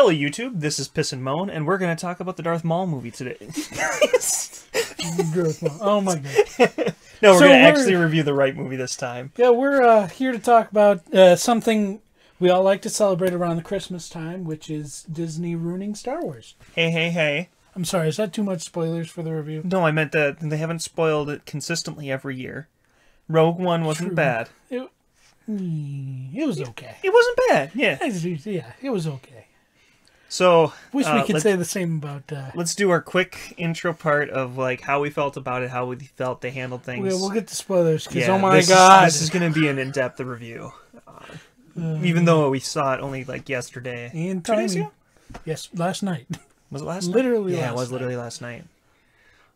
Hello, YouTube. This is Piss and Moan, and we're going to talk about the Darth Maul movie today. Oh my god! No, we're going to actually review the right movie this time. Yeah, we're here to talk about something we all like to celebrate around the Christmas time, which is Disney ruining Star Wars. Hey. I'm sorry, is that too much spoilers for the review? No, I meant that they haven't spoiled it consistently every year. Rogue One wasn't bad. It was okay. It wasn't bad, yeah. Yeah, it was okay. So, wish we could say the same about... let's do our quick intro part of like how we felt about it, how we felt they handled things. We'll get to spoilers, because yeah, oh my god! This is going to be an in-depth review. Even though we saw it only like yesterday. And 2 days ago? Yes, last night. Was it last night? Literally yeah, last it was night. literally last night.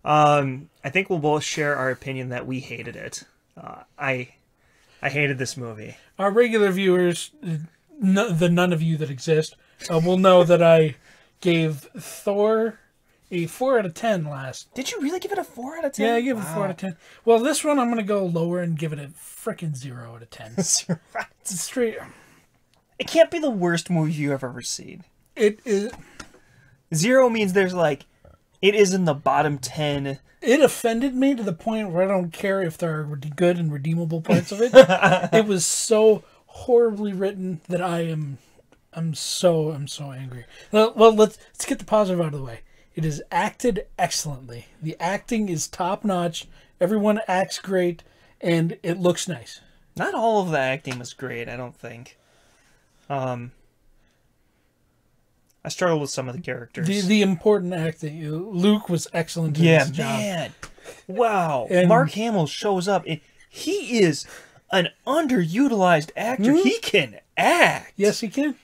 I think we'll both share our opinion that we hated it. I hated this movie. Our regular viewers, the none of you that exist, will know that I gave Thor a 4 out of 10 last. Did you really give it a 4 out of 10? Yeah, I give it a 4 out of 10. Well, this one I'm going to go lower and give it a frickin' 0 out of 10. Straight. It can't be the worst movie you've ever seen. It is. 0 means there's like, it is in the bottom 10. It offended me to the point where I don't care if there are good and redeemable parts of it. It was so horribly written that I'm so angry. Well, let's get the positive out of the way. It is acted excellently. The acting is top notch. Everyone acts great, and it looks nice. Not all of the acting was great, I don't think. I struggled with some of the characters. The important acting. Luke was excellent in his job. Man. Wow. And Mark Hamill shows up, and he is an underutilized actor. He can act. Yes, he can.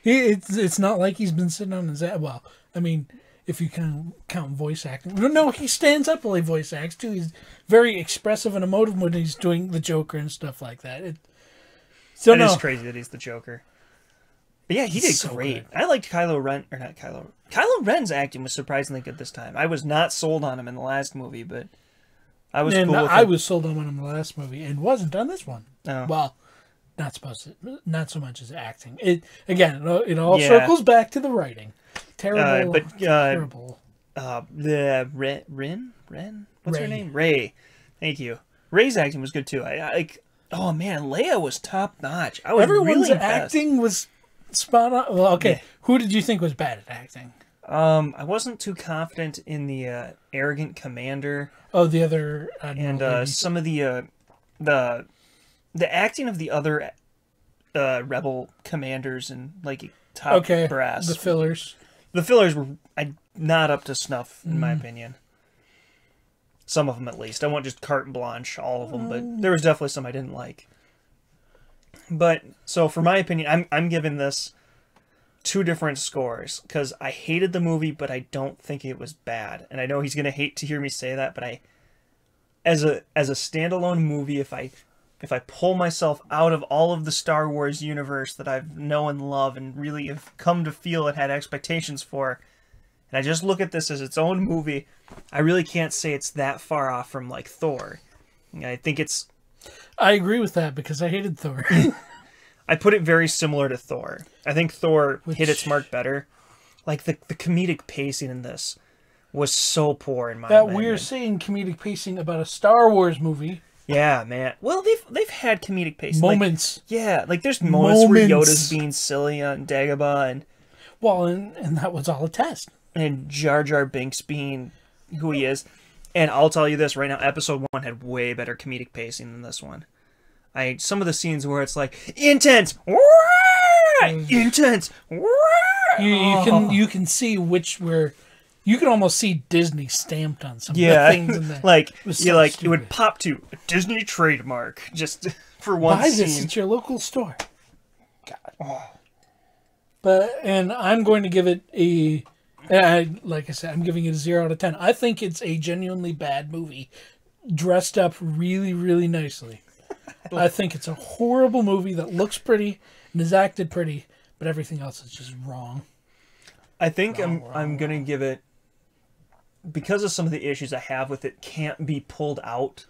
It's not like he's been sitting on his ass. Well, I mean, if you can count voice acting. No, he stands up while he voice acts, too. He's very expressive and emotive when he's doing the Joker and stuff like that. It is crazy that he's the Joker. But yeah, he did so great. good. I liked Kylo Ren, or not Kylo. Kylo Ren's acting was surprisingly good this time. I was not sold on him in the last movie, but I was cool with I it. was sold on him in the last movie and wasn't on this one. Oh. Well, not so much as acting. It circles back to the writing. Terrible. Terrible. The Ren? What's her name? Rey. Thank you. Rey's acting was good too. I like. Oh man, Leia was top notch. I was Everyone's really impressed. acting was spot on. Well, okay. Yeah. Who did you think was bad at acting? I wasn't too confident in the arrogant commander. Oh, the other and some of the acting of the other rebel commanders and like top brass. The fillers. The fillers were not up to snuff in my opinion. Some of them at least. I won't just carte blanche all of them, but there was definitely some I didn't like. But so for my opinion, I'm giving this 2 different scores because I hated the movie, but I don't think it was bad. And I know he's gonna hate to hear me say that, but as a standalone movie, if I pull myself out of all of the Star Wars universe that I've known and love and really have come to feel and had expectations for, and I just look at this as its own movie, I really can't say it's that far off from like Thor. I think it's. I agree with that because I hated Thor. I put it very similar to Thor. I think Thor hit its mark better. Like the comedic pacing in this was so poor in my opinion. We're saying comedic pacing about a Star Wars movie. Yeah, man. Well, they've had comedic pacing moments. Like there's moments where Yoda's being silly on Dagobah and. Well, and that was all a test. And Jar Jar Binks being who he is. And I'll tell you this right now, episode 1 had way better comedic pacing than this one. Some of the scenes where it's like intense, intense. You can see you can almost see Disney stamped on some of the things in there. It would pop to a Disney trademark just for one Buy scene. this at your local store. God. And I'm going to give it like I said, I'm giving it a 0 out of 10. I think it's a genuinely bad movie, dressed up really, really nicely. I think it's a horrible movie that looks pretty and is acted pretty, but everything else is just wrong. I think I'm going to give it, because of some of the issues I have with it, can't be pulled out.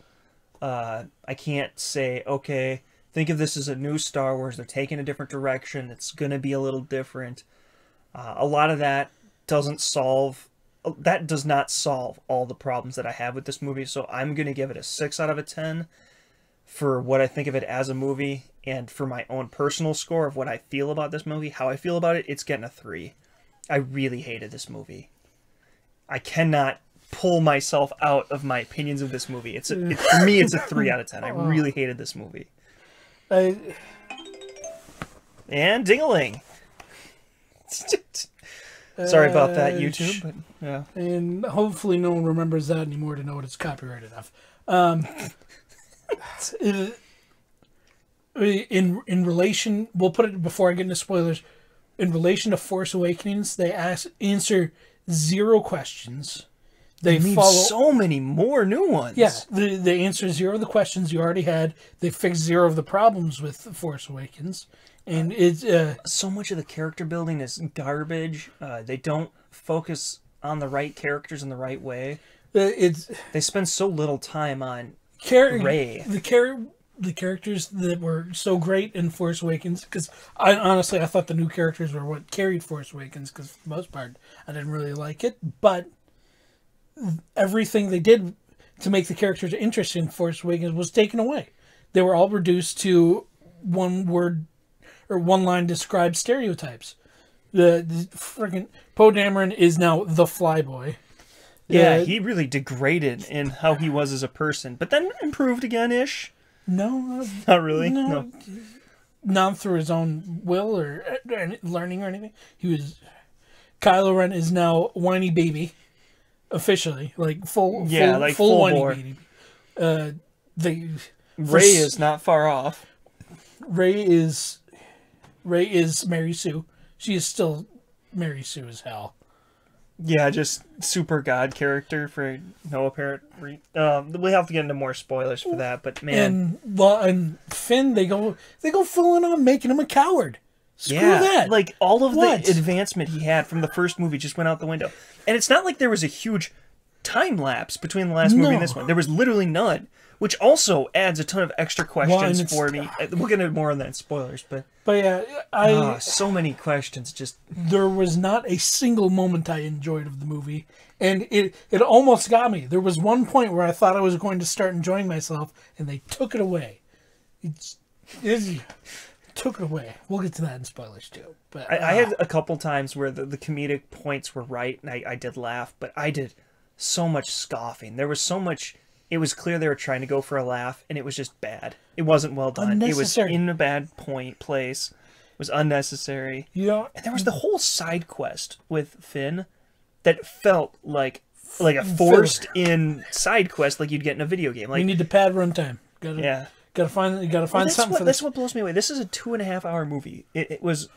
I can't say, okay, think of this as a new Star Wars. They're taking a different direction. It's going to be a little different. A lot of that does not solve all the problems that I have with this movie, so I'm going to give it a 6 out of a 10 for what I think of it as a movie, and for my own personal score of what I feel about this movie, how I feel about it, it's getting a 3. I really hated this movie. I cannot pull myself out of my opinions of this movie. For me, it's a 3 out of 10. I really hated this movie. And ding-a-ling. Sorry about that, YouTube. But, yeah. And hopefully no one remembers that anymore to know what it's copyrighted of. In relation, we'll put it before I get into spoilers. In relation to Force Awakens, they answer 0 questions. They follow so many more new ones. Yeah, they answer 0 of the questions you already had. They fix 0 of the problems with Force Awakens, and it's so much of the character building is garbage. They don't focus on the right characters in the right way. They spend so little time on Rey. The characters that were so great in Force Awakens, because I thought the new characters were what carried Force Awakens, because for the most part I didn't really like it, but everything they did to make the characters interesting in Force Awakens was taken away. They were all reduced to one word or one line described stereotypes. The freaking Poe Dameron is now the Flyboy. Yeah, he really degraded in how he was as a person, but then improved again-ish. No. Not really? No. Not through his own will or learning or anything. Kylo Ren is now whiny baby. Officially. Full whiny bore. baby. Rey is not far off. Rey is Mary Sue. She is still Mary Sue as hell. Yeah, just super god character for no apparent reason. We have to get into more spoilers for that, but man. And Finn, they go full on making him a coward. Screw that. Like all of the advancement he had from the first movie just went out the window. And it's not like there was a huge time lapse between the last movie and this one. There was literally none, which also adds a ton of extra questions for me. We'll get into more on that in spoilers, but yeah, so many questions. Just there was not a single moment I enjoyed of the movie, and it almost got me. There was one point where I thought I was going to start enjoying myself, and they took it away. It took it away. We'll get to that in spoilers too. But I had a couple times where the comedic points were right, and I did laugh, but I did so much scoffing. There was so much. It was clear they were trying to go for a laugh, and it was just bad. It wasn't well done. It was in a bad place. It was unnecessary. Yeah. And there was the whole side quest with Finn that felt like a forced-in side quest like you'd get in a video game. We need to pad runtime. Gotta find something for this. That's what blows me away. This is a 2.5-hour movie. It was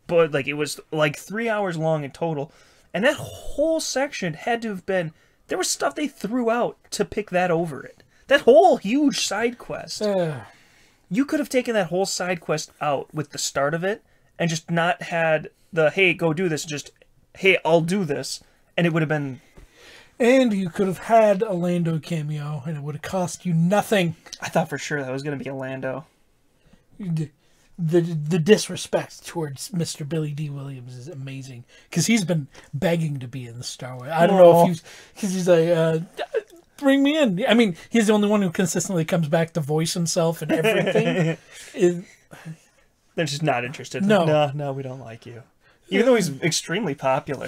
3 hours long in total, and that whole section had to have been. There was stuff they threw out to pick that over it. That whole huge side quest. You could have taken that whole side quest out with the start of it and just not had the, hey, go do this, just, hey, I'll do this, and it would have been... And you could have had a Lando cameo, and it would have cost you nothing. I thought for sure that was going to be a Lando. The disrespect towards Mr. Billy D. Williams is amazing, because he's been begging to be in the Star Wars. I don't know if he's like, bring me in. I mean, he's the only one who consistently comes back to voice himself and everything. They're just not interested. No, we don't like you. Even though he's extremely popular,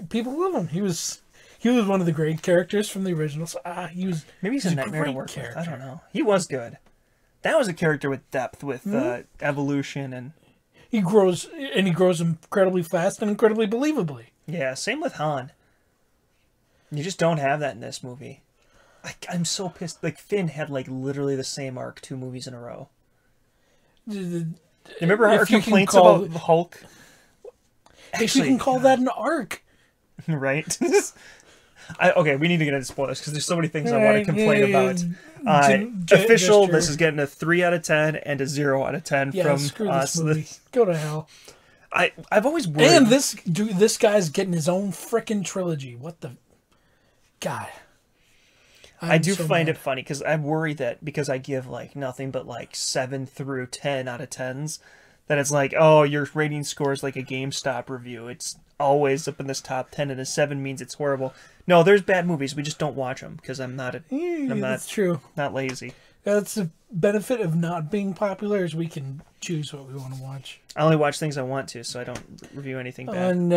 people love him. He was one of the great characters from the originals. Maybe he's a nightmare to work with. I don't know. He was good. That was a character with depth, with evolution, and he grows incredibly fast and incredibly believably. Yeah, same with Han. You just don't have that in this movie. I'm so pissed. Like Finn had literally the same arc 2 movies in a row. You remember our complaints about the Hulk? If you can call that an arc, right? Okay, we need to get into spoilers because there's so many things I want to complain about. Official, this is getting a 3 out of 10 and a 0 out of 10 from screw us. This movie. Go to hell. I've always worried. And this guy's getting his own frickin' trilogy. What the God? I do find it funny because I worry that because I give nothing but 7 through 10 out of 10s, that it's like, oh, your rating score is like a GameStop review. It's always up in this top 10, and a 7 means it's horrible. No, there's bad movies. We just don't watch them because That's true. Not lazy. That's the benefit of not being popular, is we can choose what we want to watch. I only watch things I want to, so I don't review anything bad. And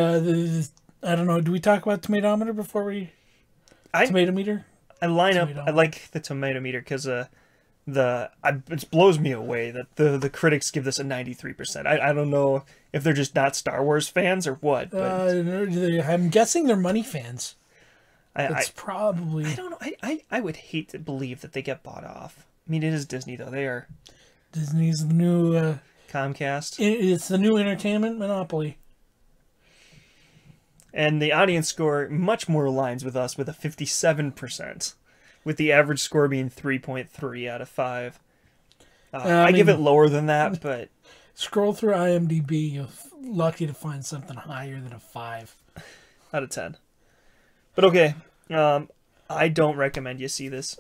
I don't know. Do we talk about Tomatometer before we? Tomato meter. I like the tomato meter because it blows me away that the critics give this a 93%. I don't know if they're just not Star Wars fans or what. But I'm guessing they're money fans. It's probably. I don't know. I would hate to believe that they get bought off. I mean, it is Disney though. They are. Disney's the new Comcast. It's the new entertainment monopoly. And the audience score much more aligns with us with a 57%, with the average score being 3.3 out of 5. I give it lower than that, but... Scroll through IMDb, you're lucky to find something higher than a 5. Out of 10. But okay, I don't recommend you see this.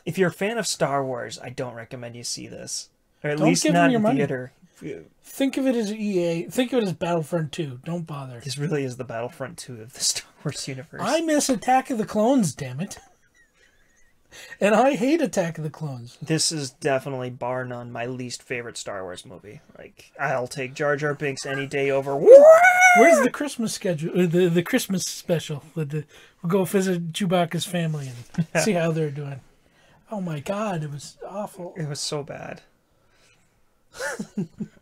If you're a fan of Star Wars, I don't recommend you see this. Or at least not in theater. Think of it as EA. Think of it as Battlefront 2. Don't bother. This really is the Battlefront 2 of the Star Wars universe. I miss Attack of the Clones, damn it. And I hate Attack of the Clones. This is definitely, bar none, my least favorite Star Wars movie. Like, I'll take Jar Jar Binks any day over... Where's the Christmas schedule? The Christmas special? We'll go visit Chewbacca's family and see how they're doing. Oh my god, it was awful. It was so bad.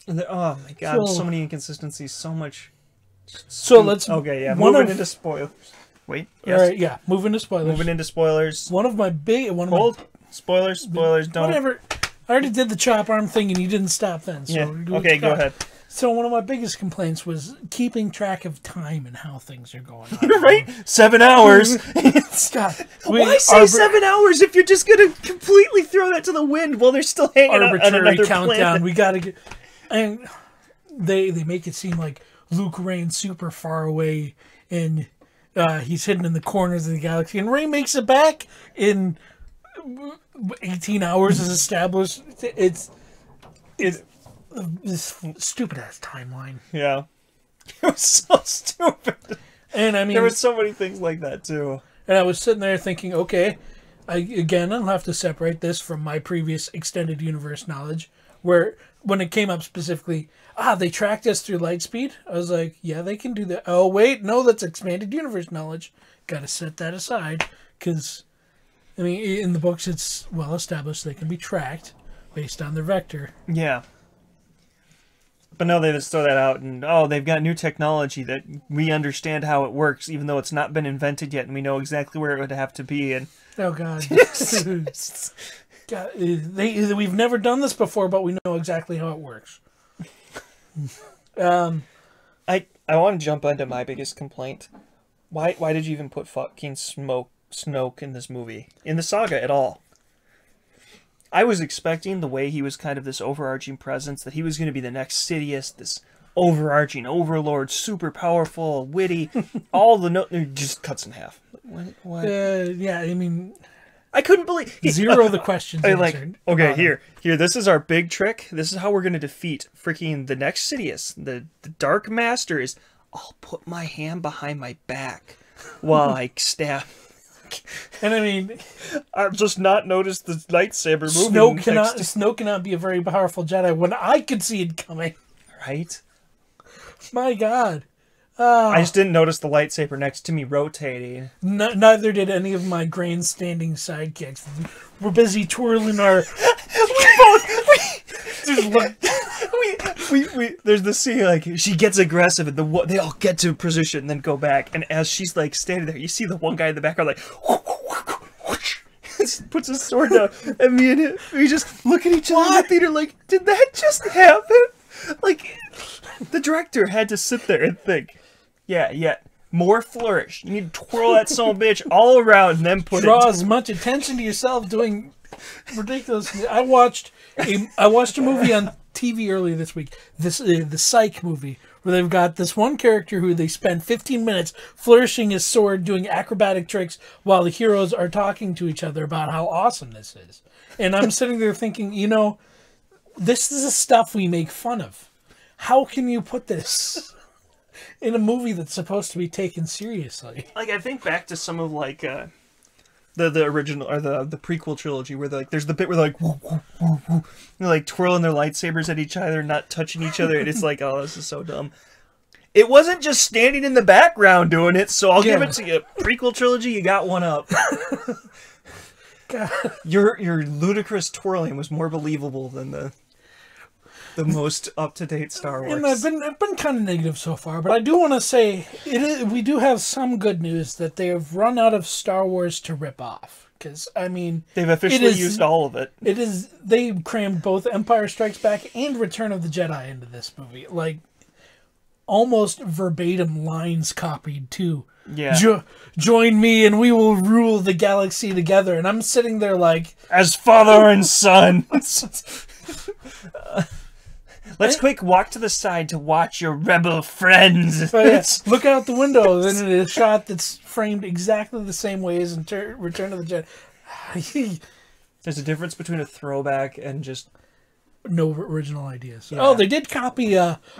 Oh my god, so many inconsistencies, so much. So let's. Okay, yeah, moving into spoilers. Wait, yes. All right, yeah, moving into spoilers. Spoilers. Spoilers, don't. Whatever. I already did the chop arm thing and you didn't stop then. So yeah. Okay, go ahead. So one of my biggest complaints was keeping track of time and how things are going on. You're right. 7 hours. God, why say 7 hours if you're just going to completely throw that to the wind while they're still hanging out on another countdown. planet? We got to get... And they make it seem like Luke ran super far away and he's hidden in the corners of the galaxy. And Rey makes it back in 18 hours as established. It's this stupid-ass timeline. Yeah. It was so stupid. And I mean... There were so many things like that, too. And I was sitting there thinking, okay, I'll have to separate this from my previous extended universe knowledge, where when it came up specifically, they tracked us through light speed. I was like, yeah, they can do that. Oh, wait, no, that's expanded universe knowledge. Got to set that aside, because, I mean, in the books, it's well established they can be tracked based on their vector. Yeah. But no, they just throw that out, and they've got new technology that we understand how it works, even though it's not been invented yet, and we know exactly where it would have to be. And oh God, God, we've never done this before, but we know exactly how it works. I want to jump into my biggest complaint. Why did you even put fucking Snoke in this movie, in the saga at all? I was expecting the way he was kind of this overarching presence, that he was going to be the next Sidious, this overarching overlord, super powerful, witty, all the just cuts in half. What? Yeah, I mean... I couldn't believe... Zero of the questions answered. Okay, here, this is our big trick. This is how we're going to defeat freaking the next Sidious. The Dark Master is, I'll put my hand behind my back while I stab... And I mean, I've just not noticed the lightsaber moving. Snoke cannot be a very powerful Jedi when I could see it coming. Right? My God. I just didn't notice the lightsaber next to me rotating. Neither did any of my grandstanding sidekicks. We're busy twirling our... There's the scene, like, she gets aggressive, and they all get to position and then go back. And as she's, like, standing there, you see the one guy in the background, like, puts his sword down. And me and him, we just look at each other in the theater like, did that just happen? Like, the director had to sit there and think, yeah, more flourish. You need to twirl that son of a bitch all around and then draw as much attention to yourself doing ridiculous. I watched a movie on TV earlier this week. The Psych movie, where they've got this one character who they spend 15 minutes flourishing his sword, doing acrobatic tricks while the heroes are talking to each other about how awesome this is. And I'm sitting there thinking, this is the stuff we make fun of. How can you put this in a movie that's supposed to be taken seriously? Like, I think back to some of, like, the original, or the prequel trilogy, where, like, there's the bit where they're like, woo, woo, woo, woo. They're, like, twirling their lightsabers at each other, not touching each other, and it's like, oh, this is so dumb. It wasn't just standing in the background doing it, so I'll give it to you. Prequel trilogy, you got one up. God. Your ludicrous twirling was more believable than the most up-to-date Star Wars. And I've been kind of negative so far, but I do want to say we do have some good news that they have run out of Star Wars to rip off. Because, I mean, they've officially used all of it. They crammed both Empire Strikes Back and Return of the Jedi into this movie. Like, almost verbatim lines copied too. Yeah. Join me and we will rule the galaxy together. And I'm sitting there like, as father and son. Let's quick walk to the side to watch your rebel friends. Look out the window. Then it is a shot that's framed exactly the same way as in Return of the Jedi. There's a difference between a throwback and just no original ideas. Yeah. Oh, they did copy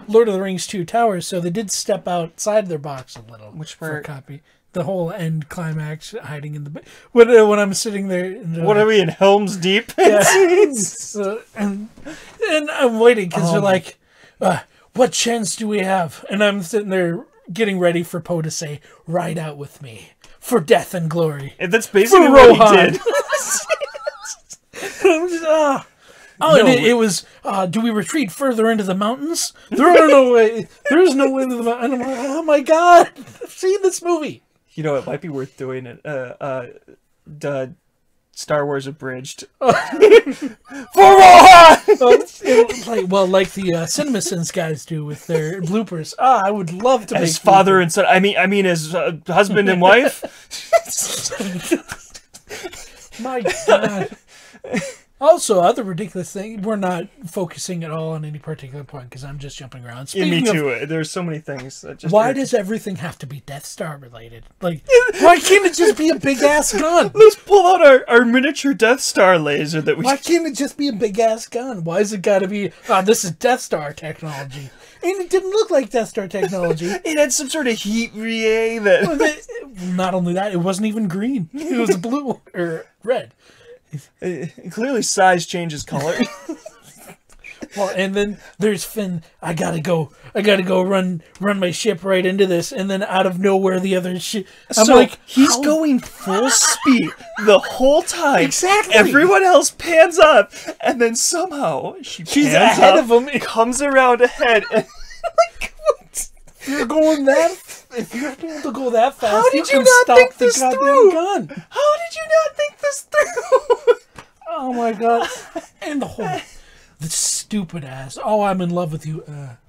Lord of the Rings 2 Towers, so they did step outside their box a little. Which for a copy. The whole end climax hiding in the... When I'm sitting there... What are we in Helm's Deep? Yeah. And I'm waiting because they're like, what chance do we have? And I'm sitting there getting ready for Poe to say, ride out with me for death and glory. And that's basically what he did. I'm just, and it was, do we retreat further into the mountains? There are no way. There is no way into the mountains. I'm like, oh my God. I've seen this movie. You know, it might be worth doing it. Star Wars abridged. For Rohan! like the CinemaSins guys do with their bloopers. I would love to as father and son. I mean, as husband and wife. My God. Also, other ridiculous thing, we're not focusing at all on any particular point because I'm just jumping around. Speaking me too. There's so many things. That just why does everything have to be Death Star related? Like, why can't it just be a big ass gun? Let's pull out our miniature Death Star laser that we. Why can't it just be a big ass gun? Why is it got to be? This is Death Star technology, and it didn't look like Death Star technology. It had some sort of heat relay that. Not only that, it wasn't even green. It was blue or red. Clearly size changes color. Well, and then there's Finn. I gotta go run my ship right into this, and then out of nowhere the other ship. I'm like, he's going full speed the whole time. Exactly. Everyone else pans up, and then somehow she's ahead of him. Comes around ahead. And like, what? You're going that. If you're able to go that fast, how did you can not stop think the this goddamn through? gun. How did you not think this through? Oh my God! And the stupid ass. Oh, I'm in love with you.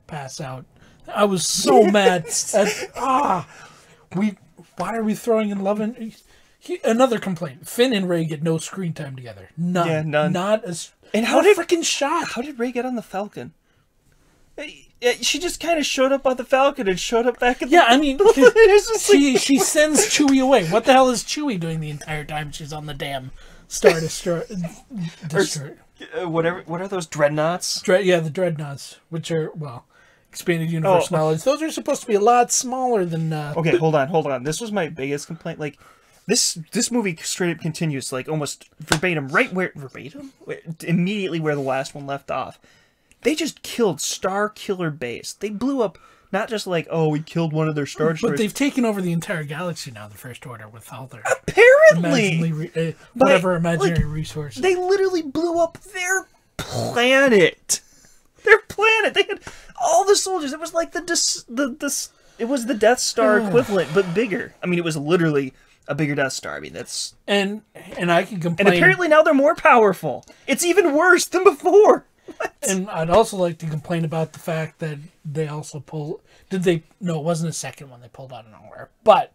Pass out. I was so mad. Why are we throwing in love in? Another complaint. Finn and Rey get no screen time together. None. Yeah, none. Not a. And how did freaking shot? How did Rey get on the Falcon? She just kind of showed up on the Falcon and showed up back at the... Yeah, I mean, she sends Chewie away. What the hell is Chewie doing the entire time she's on the damn Star Destroyer? What are those dreadnoughts? The dreadnoughts, which are, expanded universe knowledge. Those are supposed to be a lot smaller than... Okay, hold on. This was my biggest complaint. Like, this movie straight up continues, like, almost verbatim, immediately where the last one left off. They just killed Star Killer Base. They blew up, not just like, we killed one of their Star Destroyers. But they've taken over the entire galaxy now, the First Order, with all their... Apparently! Imaginary resources. They literally blew up their planet. Their planet. They had all the soldiers. It was like it was the Death Star equivalent, but bigger. I mean, it was literally a bigger Death Star. I mean, that's... And I can complain... And apparently now they're more powerful. It's even worse than before. What? And I'd also like to complain about the fact that they also pulled... No, it wasn't a second one they pulled out of nowhere. But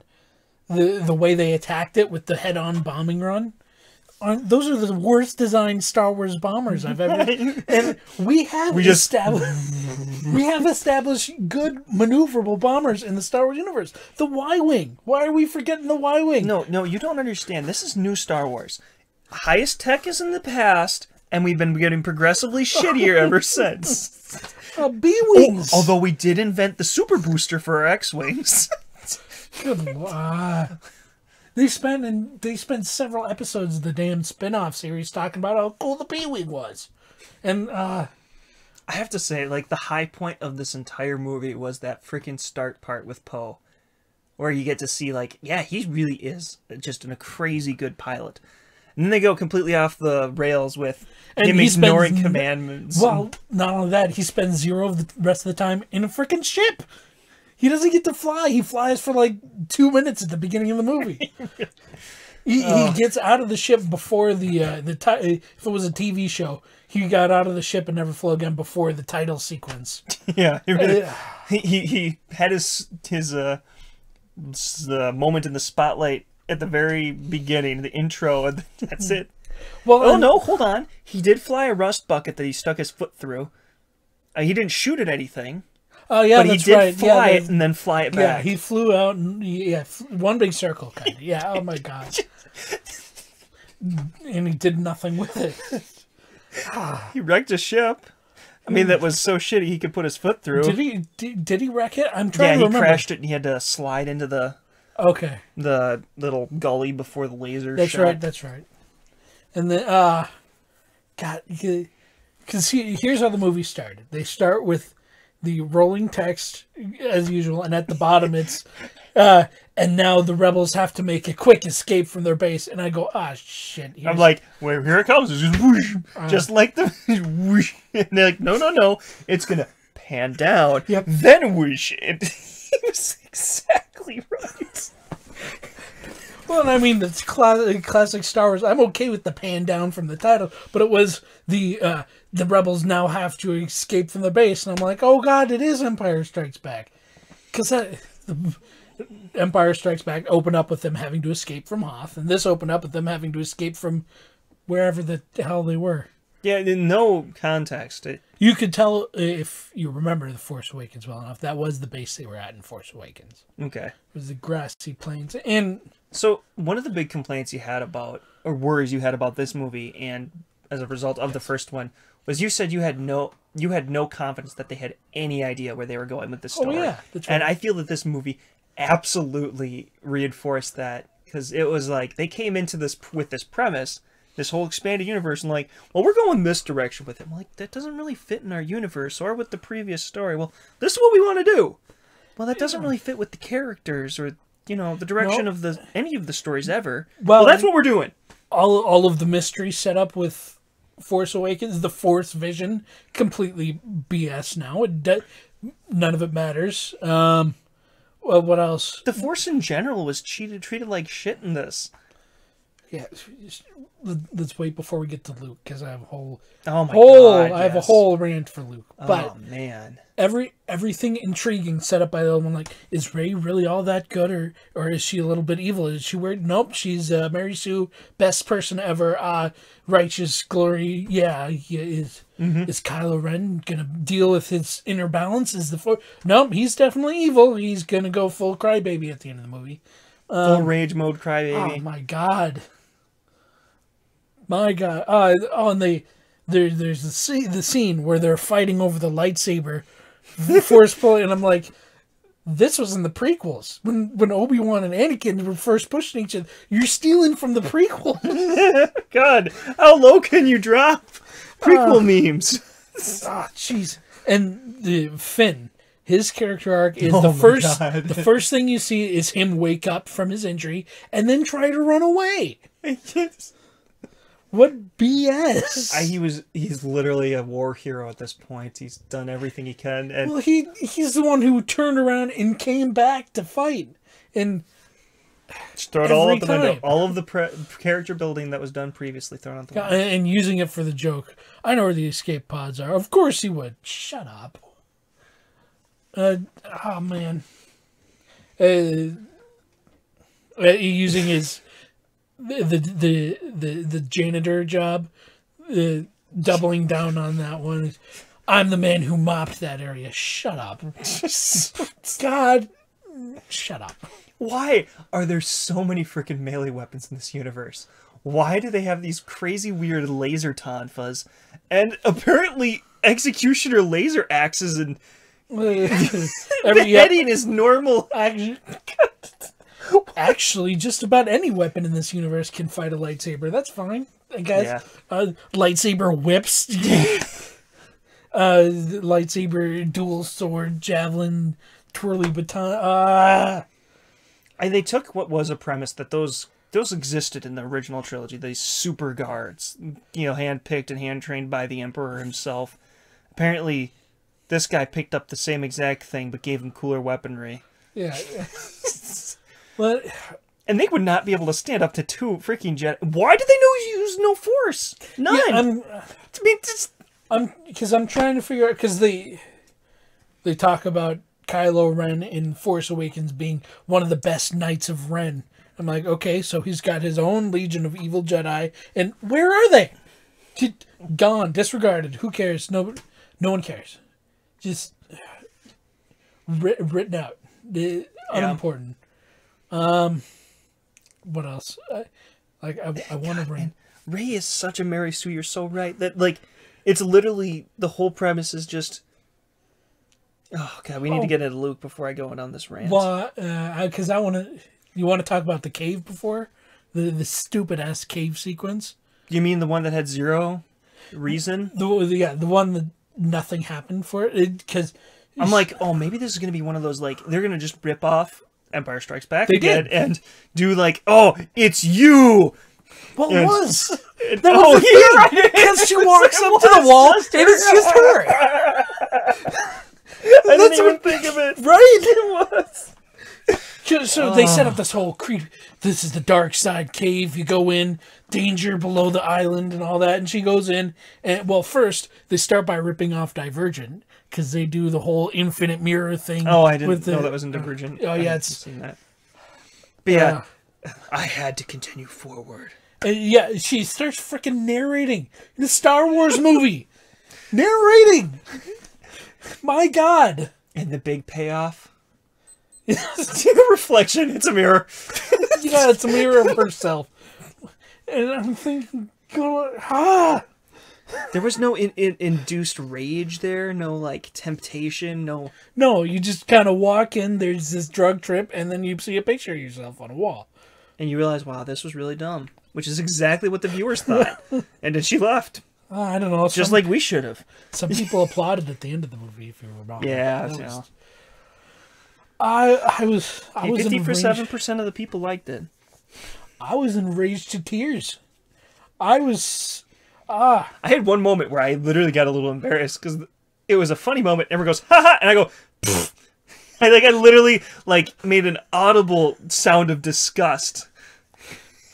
the way they attacked it with the head-on bombing run, those are the worst designed Star Wars bombers I've ever... And we have established good maneuverable bombers in the Star Wars universe. The Y-Wing. Why are we forgetting the Y-Wing? No, you don't understand. This is new Star Wars. Highest tech is in the past... and we've been getting progressively shittier ever since. B-Wings! Oh, although we did invent the super booster for our X-Wings. Good Lord. They spent several episodes of the damn spin-off series talking about how cool the B-Wing was. And, I have to say, like, the high point of this entire movie was that freaking start part with Poe. Where you get to see, like, yeah, he really is just a crazy good pilot. And then they go completely off the rails with him ignoring commandments. Well, not only that, he spends zero of the rest of the time in a freaking ship. He doesn't get to fly. He flies for like 2 minutes at the beginning of the movie. He gets out of the ship before if it was a TV show, he got out of the ship and never flew again before the title sequence. Yeah, he had his moment in the spotlight at the very beginning, the intro, and that's it. Well, no, hold on. He did fly a rust bucket that he stuck his foot through. He didn't shoot at anything. Oh, yeah, but he did fly it and then fly it back. Yeah, he flew out and, one big circle, kind of. Yeah, oh my God. And he did nothing with it. He wrecked a ship. I mean, that was so shitty he could put his foot through. Did he wreck it? I'm trying to remember. Yeah, he crashed it and he had to slide into the little gully before the laser shot. That's right. And then, God, because here's how the movie started. They start with the rolling text, as usual, and at the bottom it's, and now the rebels have to make a quick escape from their base. And I go, shit. I'm like, well, here it comes. It's just whoosh, just like the whoosh. And they're like, no, it's going to pan down, then whoosh. And he was exactly right. Well, I mean, it's classic Star Wars. I'm okay with the pan down from the title, but it was the rebels now have to escape from the base, and I'm like, oh God, it is Empire Strikes Back, because the Empire Strikes Back opened up with them having to escape from Hoth, and this opened up with them having to escape from wherever the hell they were. Yeah, in no context. You could tell if you remember The Force Awakens well enough. That was the base they were at in Force Awakens. Okay. It was the grassy plains. And so one of the big complaints you had about, or worries you had about this movie, and as a result of the first one, was you said you had no confidence that they had any idea where they were going with the story. Oh, yeah, that's right. And I feel that this movie absolutely reinforced that, because it was like they came into this with this premise, this whole expanded universe, and like, well, we're going this direction with it. I'm like, that doesn't really fit in our universe or with the previous story. Well, this is what we want to do. Well, that doesn't really fit with the characters or, the direction of any of the stories ever. Well, that's what we're doing. All of the mystery set up with Force Awakens, the Force vision, completely BS now. None of it matters. Well, what else? The Force in general was treated like shit in this. Yeah, let's wait before we get to Luke, because I have a whole a whole rant for Luke. But man, everything intriguing set up by the other one. Like, is Rey really all that good, or is she a little bit evil? Is she weird? Nope, she's Mary Sue, best person ever, righteous glory. Yeah, is Kylo Ren gonna deal with his inner balance? Nope, he's definitely evil. He's gonna go full crybaby at the end of the movie. Full rage mode crybaby. Oh my God. My God. And there's the scene where they're fighting over the lightsaber, force pulling, and I'm like, this was in the prequels. When Obi-Wan and Anakin were first pushing each other, you're stealing from the prequel. God, how low can you drop prequel memes? Jeez. And the Finn, his character arc is the first thing you see is him wake up from his injury and then try to run away. Yes. What BS? He's literally a war hero at this point. He's done everything he can. And well, he's the one who turned around and came back to fight. And just throw it all out the window. All of the character building that was done previously thrown out the window. And using it for the joke. I know where the escape pods are. Of course he would. Shut up. Oh man. Using his the janitor job, doubling down on that one. I'm the man who mopped that area. Shut up. God, shut up. Why are there so many freaking melee weapons in this universe? why do they have these crazy weird laser tonfas? And apparently Executioner laser axes and beheading is normal. Actually, just about any weapon in this universe can fight a lightsaber. That's fine, I guess. Yeah. Lightsaber whips. Lightsaber, dual sword, javelin, twirly baton. And they took what was a premise that those existed in the original trilogy. These super guards, hand-picked and hand-trained by the Emperor himself. Apparently, this guy picked up the same exact thing, but gave him cooler weaponry. Yeah. But and they would not be able to stand up to two freaking Jedi. Why do they use no force? None. Yeah, because I'm trying to figure out, because they talk about Kylo Ren in Force Awakens being one of the best Knights of Ren. I'm like, okay, so he's got his own legion of evil Jedi, and where are they? Gone, disregarded. Who cares? No one cares. Just written out. Unimportant. What else? I want to bring. Rey is such a Mary Sue. You're so right. That it's literally the whole premise is just. Oh god, we need to get into Luke before I go on this rant. Well, because I want to. You want to talk about the cave before the stupid ass cave sequence? You mean the one that had zero reason? The one that nothing happened for it. Because I'm like, oh, maybe this is gonna be one of those they're gonna just rip off Empire Strikes Back again and do oh, it's you. Well, it was. That was right. Because she walks up to the wall and it's just her. I didn't even think of it. Right? It was. So they set up this whole creep. This is the dark side cave. You go in, danger below the island and all that. And she goes in. And first they start by ripping off Divergent because they do the whole infinite mirror thing. Oh, I didn't know that was in Divergent. Oh yeah, it's seen that. But yeah, I had to continue forward. She starts freaking narrating the Star Wars movie. Narrating. My God. And the big payoff. The reflection, it's a mirror. Yeah, it's a mirror of herself. And I'm thinking, There was no induced rage there, no temptation, no. No, you just kind of walk in, there's this drug trip, and then you see a picture of yourself on a wall. And you realize, wow, this was really dumb. Which is exactly what the viewers thought. And then she left. I don't know. Just like we should have. Some people applauded at the end of the movie, if you remember. Yeah, I was 57% of the people liked it. I was enraged to tears. I had one moment where I literally got a little embarrassed because it was a funny moment. Everyone goes, ha ha, and I go, pfft. I literally made an audible sound of disgust.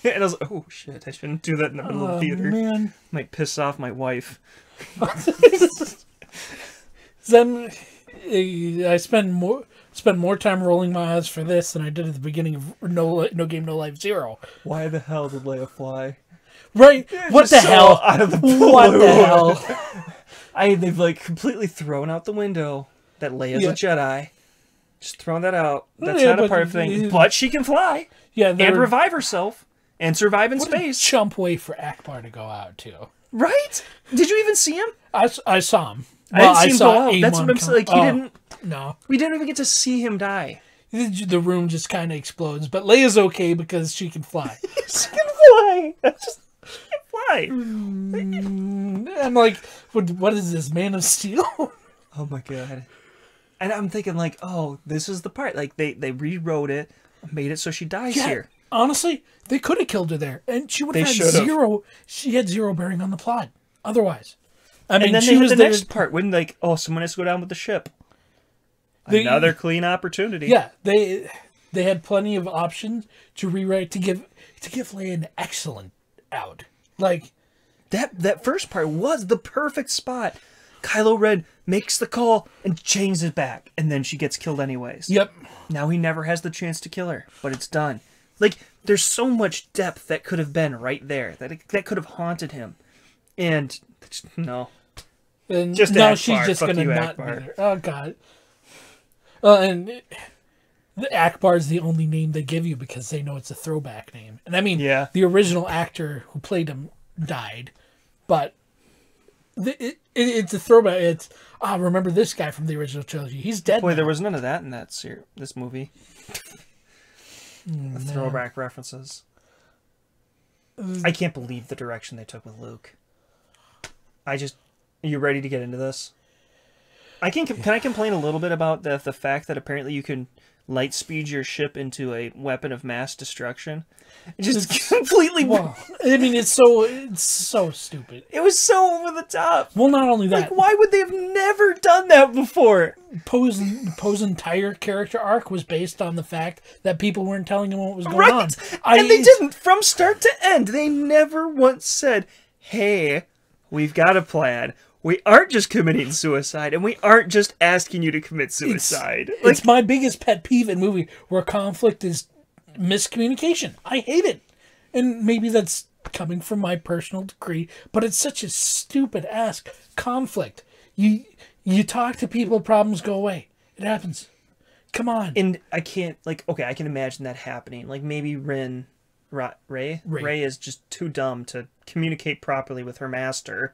And I was like, oh shit, I shouldn't do that in the middle of the theater. Man. Might piss off my wife. Then I spend more time rolling my eyes for this than I did at the beginning of No Game No Life 0. Why the hell did Leia fly? Right? What the hell? Out of the blue. What the hell? They've completely thrown out the window that Leia's a Jedi. Just throwing that out. That's not a part of the thing. But she can fly. Yeah, and revive herself. And survive in space. A chump way for Akbar to go out, too. Right? Did you even see him? I saw him. Well, I didn't see him go out. That's what I'm saying. He didn't... No. We didn't even get to see him die. The room just kind of explodes. But Leia's okay because she can fly. She can fly. She can fly. I'm like, what is this, Man of Steel? Oh my god. And I'm thinking oh, this is the part. They rewrote it, made it so she dies here. Honestly, they could have killed her there, and she would have had zero. She had zero bearing on the plot. Otherwise, and then she was the next part when someone has to go down with the ship. Another clean opportunity. Yeah, they had plenty of options to rewrite to give Leia an excellent out. That first part was the perfect spot. Kylo Ren makes the call and changes it back, and then she gets killed anyways. Yep. Now he never has the chance to kill her, but it's done. There's so much depth that could have been right there. That could have haunted him. And, no. And just now she's just going to not be there. Oh, God. And the Akbar is the only name they give you because they know it's a throwback name. And I mean, Yeah. the original actor who played him died, but it's a throwback. It's remember this guy from the original trilogy? He's dead. Boy, now. there was none of that in this movie. The throwback references. I can't believe the direction they took with Luke. Are you ready to get into this? Can I complain a little bit about the fact that apparently you can light speed your ship into a weapon of mass destruction? It's completely. Well, I mean, it's so stupid. It was so over the top. Well, not only that, Like, why would they have never done that before? Poe's entire character arc was based on the fact that people weren't telling him what was going Right, on. and they didn't from start to end. They never once said, "Hey, we've got a plan. We aren't just committing suicide, and we aren't just asking you to commit suicide." It's my biggest pet peeve in movie where conflict is miscommunication. I hate it. And maybe that's coming from my personal degree, but it's such a stupid ass conflict. You talk to people, problems go away. It happens. Come on. And I can't, okay, I can imagine that happening. Like, maybe Ray is just too dumb to communicate properly with her master.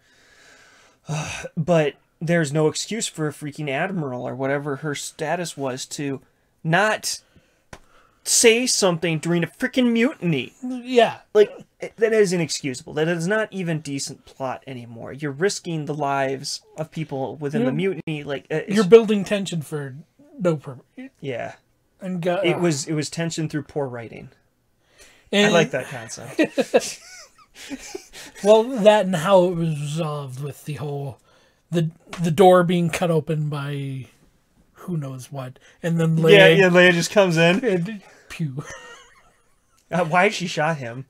But there's no excuse for a freaking admiral or whatever her status was to not say something during a freaking mutiny. Yeah. Like, that is inexcusable. That is not even decent plot anymore. You're risking the lives of people within the mutiny. Like, you're building tension for no purpose. Yeah. And it was tension through poor writing. I like that concept. Well, that and how it was resolved with the whole the door being cut open by who knows what, and then Leia, Leia just comes in. And, pew. Why she shot him?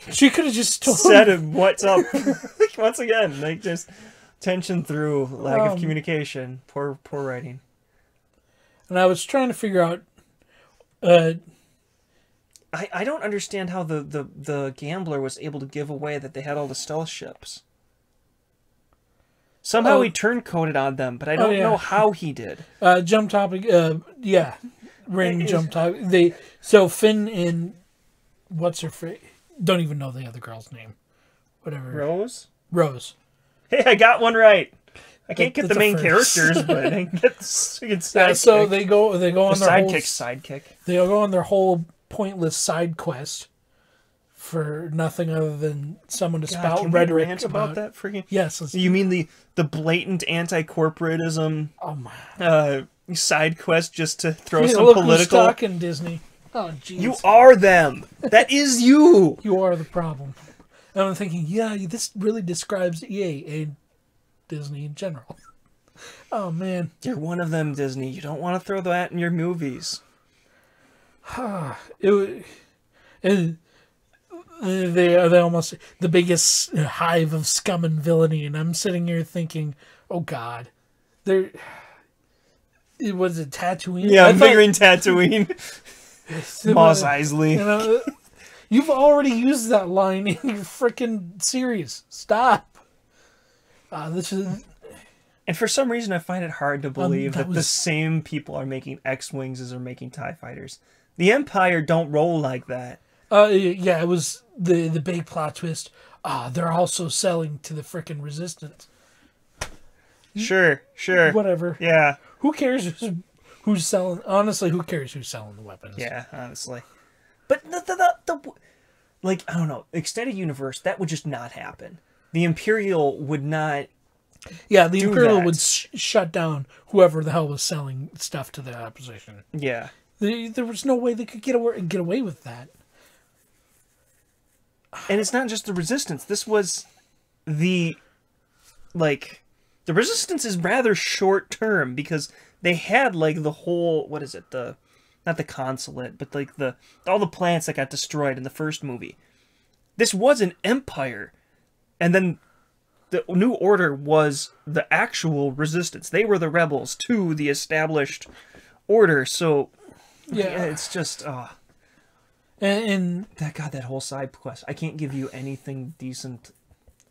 She could have just said him, "What's up?" Once again, just tension through lack of communication, poor writing. And I was trying to figure out. I don't understand how the gambler was able to give away that they had all the stealth ships. Somehow he turncoated on them, but I don't know how he did. Jump topic. Random jump topic. So Finn and what's her face? Don't even know the other girl's name. Whatever. Rose. Hey, I got one right. I can't get the main characters, but I can get sidekick. So they go on their sidekick. They go on their whole pointless side quest for nothing other than someone to spout rhetoric about that freaking. Yes. You mean the blatant anti-corporatism? Oh my. Side quest just to throw some look political. Who's talking, Disney. Oh, jeez. You are them. That is you. You are the problem. And I'm thinking, this really describes EA and Disney in general. Oh man, you're one of them, Disney. You don't want to throw that in your movies. They almost the biggest hive of scum and villainy, and I'm sitting here thinking, oh God, it was a Tatooine. Yeah, I'm figuring Tatooine. Mos Eisley. You've already used that line in your freaking series. Stop. This is. And for some reason, I find it hard to believe that the same people are making X-Wings as are making TIE Fighters. The Empire don't roll like that. It was the big plot twist. They're also selling to the frickin' Resistance. Sure. Whatever. Yeah. Who cares who's selling? Honestly, who cares who's selling the weapons? Yeah, honestly. But I don't know, extended universe, that would just not happen. The Imperial would not. Yeah, the Imperial would shut down whoever the hell was selling stuff to the opposition. Yeah. There was no way they could get away with that. And it's not just the Resistance. This was the Resistance is rather short term because they had the whole, what is it, not the consulate, but all the planets that got destroyed in the first movie. This was an empire. And then the New Order was the actual Resistance. They were the rebels to the established order. So yeah, it's just and that whole side quest. I can't give you anything decent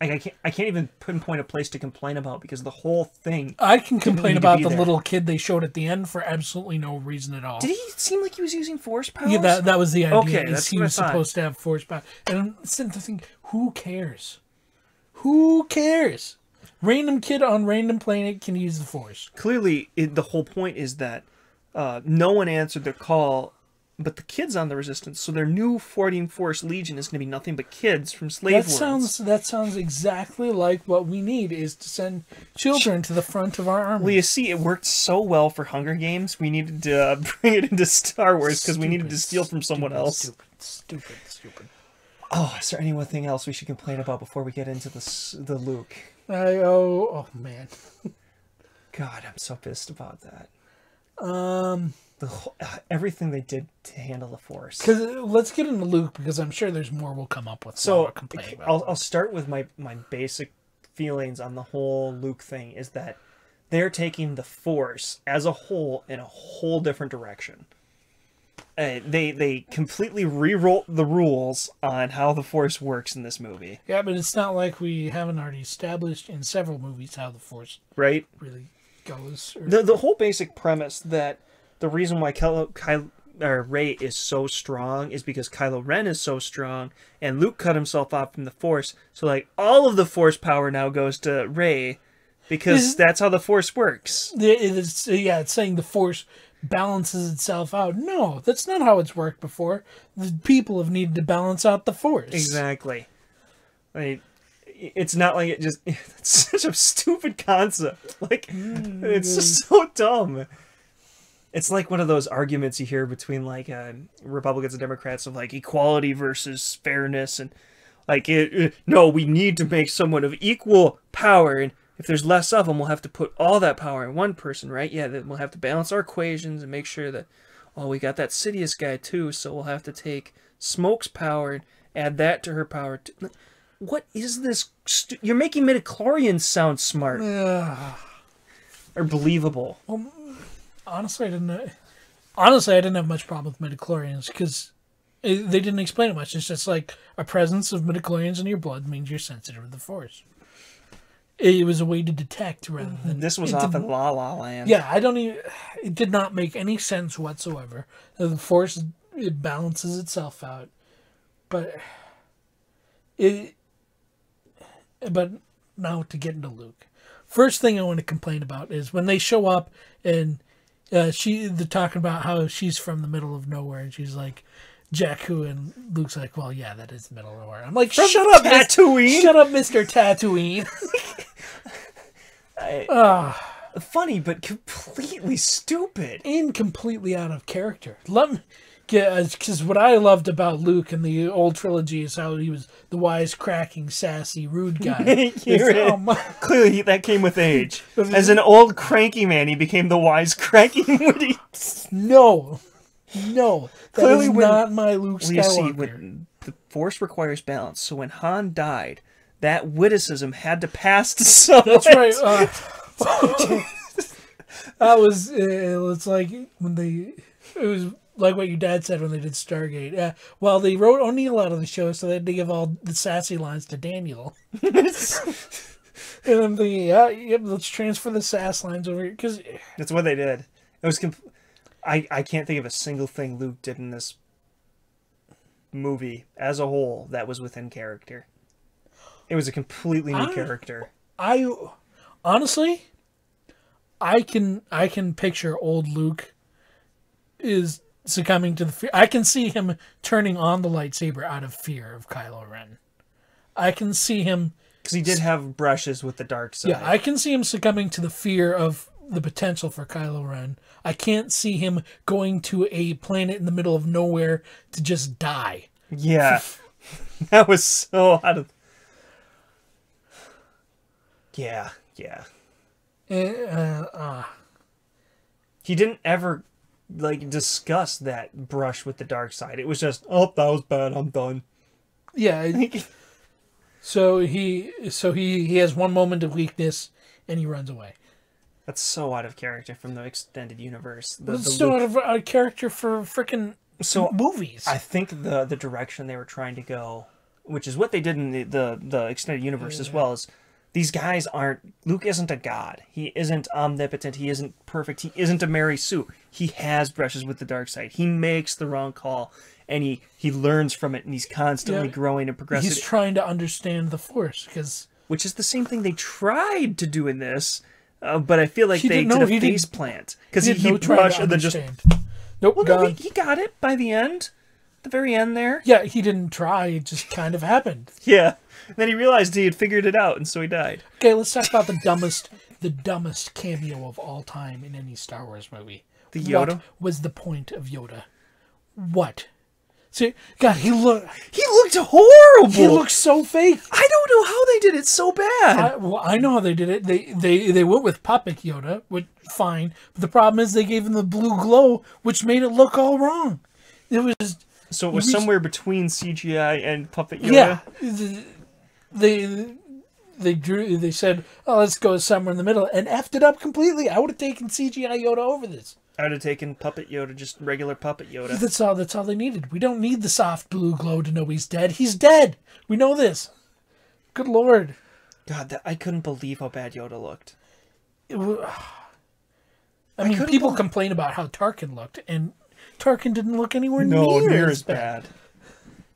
I can't even pinpoint a place to complain about because the whole thing. I can complain about the there. little kid they showed at the end for absolutely no reason at all. Did he seem like he was using force powers? Yeah, that was the idea. Okay, that's he what was I thought. supposed to have force power. And I'm sitting there thinking, who cares? Who cares? Random kid on random planet can use the force. Clearly, the whole point is that no one answered their call, but the kids on the Resistance. So their new 14th Force Legion is going to be nothing but kids from slave worlds. That sounds exactly like what we need, is to send children to the front of our army. Well, you see, it worked so well for Hunger Games. We needed to bring it into Star Wars because we needed to steal from someone else. Stupid. Oh, is there anything else we should complain about before we get into the Luke? Oh man. God, I'm so pissed about that. Everything they did to handle the Force. Because let's get into Luke, because I'm sure there's more we'll come up with. So I'll start with my basic feelings on the whole Luke thing. Is that they're taking the Force as a whole in a whole different direction. They completely rewrote the rules on how the Force works in this movie. Yeah, but it's not like we haven't already established in several movies how the Force right really goes. The whole basic premise that the reason why Rey is so strong is because Kylo Ren is so strong, and Luke cut himself off from the Force. So like all of the Force power now goes to Rey, because that's how the Force works. It's saying the Force balances itself out. No, that's not how it's worked before. The people have needed to balance out the Force. Exactly. Like, it's not like it just... It's such a stupid concept. Like, it's just so dumb. It's like one of those arguments you hear between, like, Republicans and Democrats of, like, equality versus fairness. And, like, no, we need to make someone of equal power. And if there's less of them, we'll have to put all that power in one person, right? Yeah, then we'll have to balance our equations and make sure that, oh, we got that Sidious guy, too, so we'll have to take Smoke's power and add that to her power, too. What is this? You're making midichlorians sound smart. Or believable. Well, honestly, I didn't have much problem with midichlorians, because they didn't explain it much. It's just like a presence of midichlorians in your blood means you're sensitive to the Force. It was a way to detect rather than... This was off in La La Land. Yeah, it did not make any sense whatsoever. The Force, it balances itself out. But now to get into Luke. First thing I want to complain about is when they show up and they're talking about how she's from the middle of nowhere, and she's like, Jakku, and Luke's like, well, yeah, that is the middle of nowhere. I'm like, shut up, Tatooine! Shut up, Mr. Tatooine! Funny, but completely stupid. And completely out of character. Because what I loved about Luke in the old trilogy is how he was the wisecracking, sassy, rude guy. Clearly, that came with age. As an old cranky man, he became the wisecracking witty. No, that is not my Luke Skywalker. You see, when the Force requires balance, so when Han died, that witticism had to pass to someone. That's right. That was. It's like when it was like what your dad said when they did Stargate. Well, they wrote O'Neill out of the show, so they had to give all the sassy lines to Daniel. And I'm thinking, yep, let's transfer the sass lines over here, because that's what they did. It was. I can't think of a single thing Luke did in this movie as a whole that was within character. It was a completely new character. Honestly, I can picture old Luke is succumbing to the fear. I can see him turning on the lightsaber out of fear of Kylo Ren. I can see him, because he did have brushes with the dark side. Yeah, I can see him succumbing to the fear of the potential for Kylo Ren. I can't see him going to a planet in the middle of nowhere to just die. Yeah. That was so out of... Yeah. He didn't ever, like, discuss that brush with the dark side. It was just, oh, that was bad, I'm done. Yeah. So he has one moment of weakness, and he runs away. That's so out of character from the extended universe. It's so out of character for frickin' movies. I think the direction they were trying to go which is what they did in the extended universe as well, is these guys aren't... Luke isn't a god. He isn't omnipotent. He isn't perfect. He isn't a Mary Sue. He has brushes with the dark side. He makes the wrong call, and he learns from it, and he's constantly growing and progressing. He's trying to understand the Force, because... Which is the same thing they tried to do in this, but I feel like they did a face plant. Because he brushed and then just... Nope, well, no, he got it by the end. The very end there. Yeah, he didn't try. It just kind of happened. Yeah. And then he realized he had figured it out, and so he died. Okay, let's talk about the dumbest cameo of all time in any Star Wars movie. The Yoda? What was the point of Yoda? What? See, God, he looked horrible. He looked so fake. I don't know how they did it so bad. I know how they did it. They went with puppet Yoda, which fine. But the problem is they gave him the blue glow, which made it look all wrong. It was somewhere between CGI and puppet Yoda. Yeah, they said, oh, let's go somewhere in the middle, and effed it up completely. I would have taken CGI Yoda over this. I would have taken puppet Yoda, just regular puppet Yoda. That's all they needed. We don't need the soft blue glow to know he's dead. He's dead. We know this. Good Lord. God, I couldn't believe how bad Yoda looked. I mean, people complain about how Tarkin looked, and Tarkin didn't look anywhere near as bad.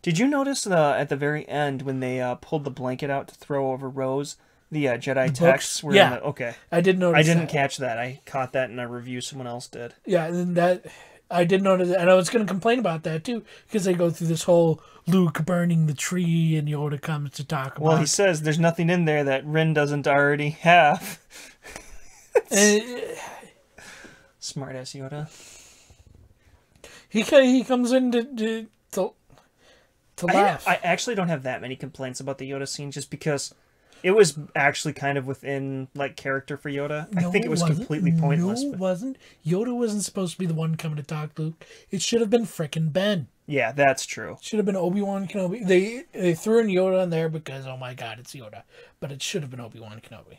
Did you notice at the very end when they pulled the blanket out to throw over Rose, the Jedi texts were in the... Okay. I did notice I didn't catch that. I caught that in a review someone else did. Yeah, and I did notice that, and I was going to complain about that too, because they go through this whole Luke burning the tree, and Yoda comes to talk about... Well, he says there's nothing in there that Rin doesn't already have. Smart-ass Yoda. He comes in to laugh. I actually don't have that many complaints about the Yoda scene, just because it was actually kind of within character for Yoda. I think it was completely pointless. No, it wasn't. Yoda wasn't supposed to be the one coming to talk to Luke. It should have been frickin' Ben. Yeah, that's true. It should have been Obi-Wan Kenobi. They threw in Yoda in there because, oh my God, it's Yoda. But it should have been Obi-Wan Kenobi.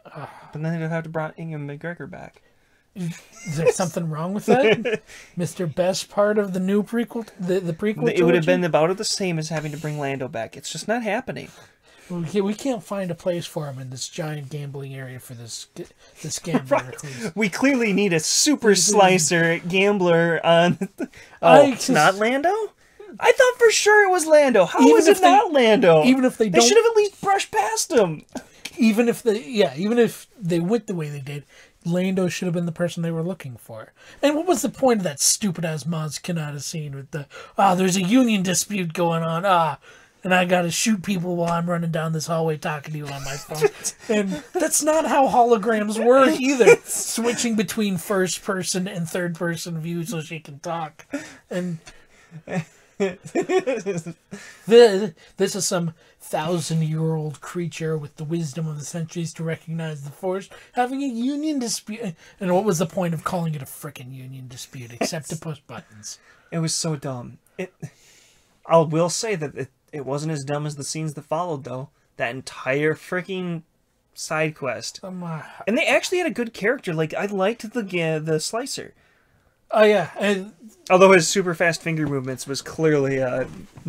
But then they'd have to bring Ian McGregor back. Is there something wrong with that? Mr. Best part of the new prequel, the prequel It would have been about the same as having to bring Lando back. It's just not happening. We can't find a place for him in this giant gambling area for this gambler. Right. We clearly need a super slicer gambler on... it's not Lando? I thought for sure it was Lando. How is it not Lando? Even if they should have at least brushed past him. Even if they went the way they did, Lando should have been the person they were looking for. And what was the point of that stupid-ass Maz Kanata scene with there's a union dispute going on, and I gotta shoot people while I'm running down this hallway talking to you on my phone. And that's not how holograms work either. Switching between first-person and third-person view so she can talk. And... this is some 1,000-year-old creature with the wisdom of the centuries to recognize the Force having a union dispute. And what was the point of calling it a frickin' union dispute except to push buttons? It was so dumb. I will say that it wasn't as dumb as the scenes that followed, though. That entire freaking side quest. And they actually had a good character. I liked the Slicer. Oh, yeah. Although his super fast finger movements was clearly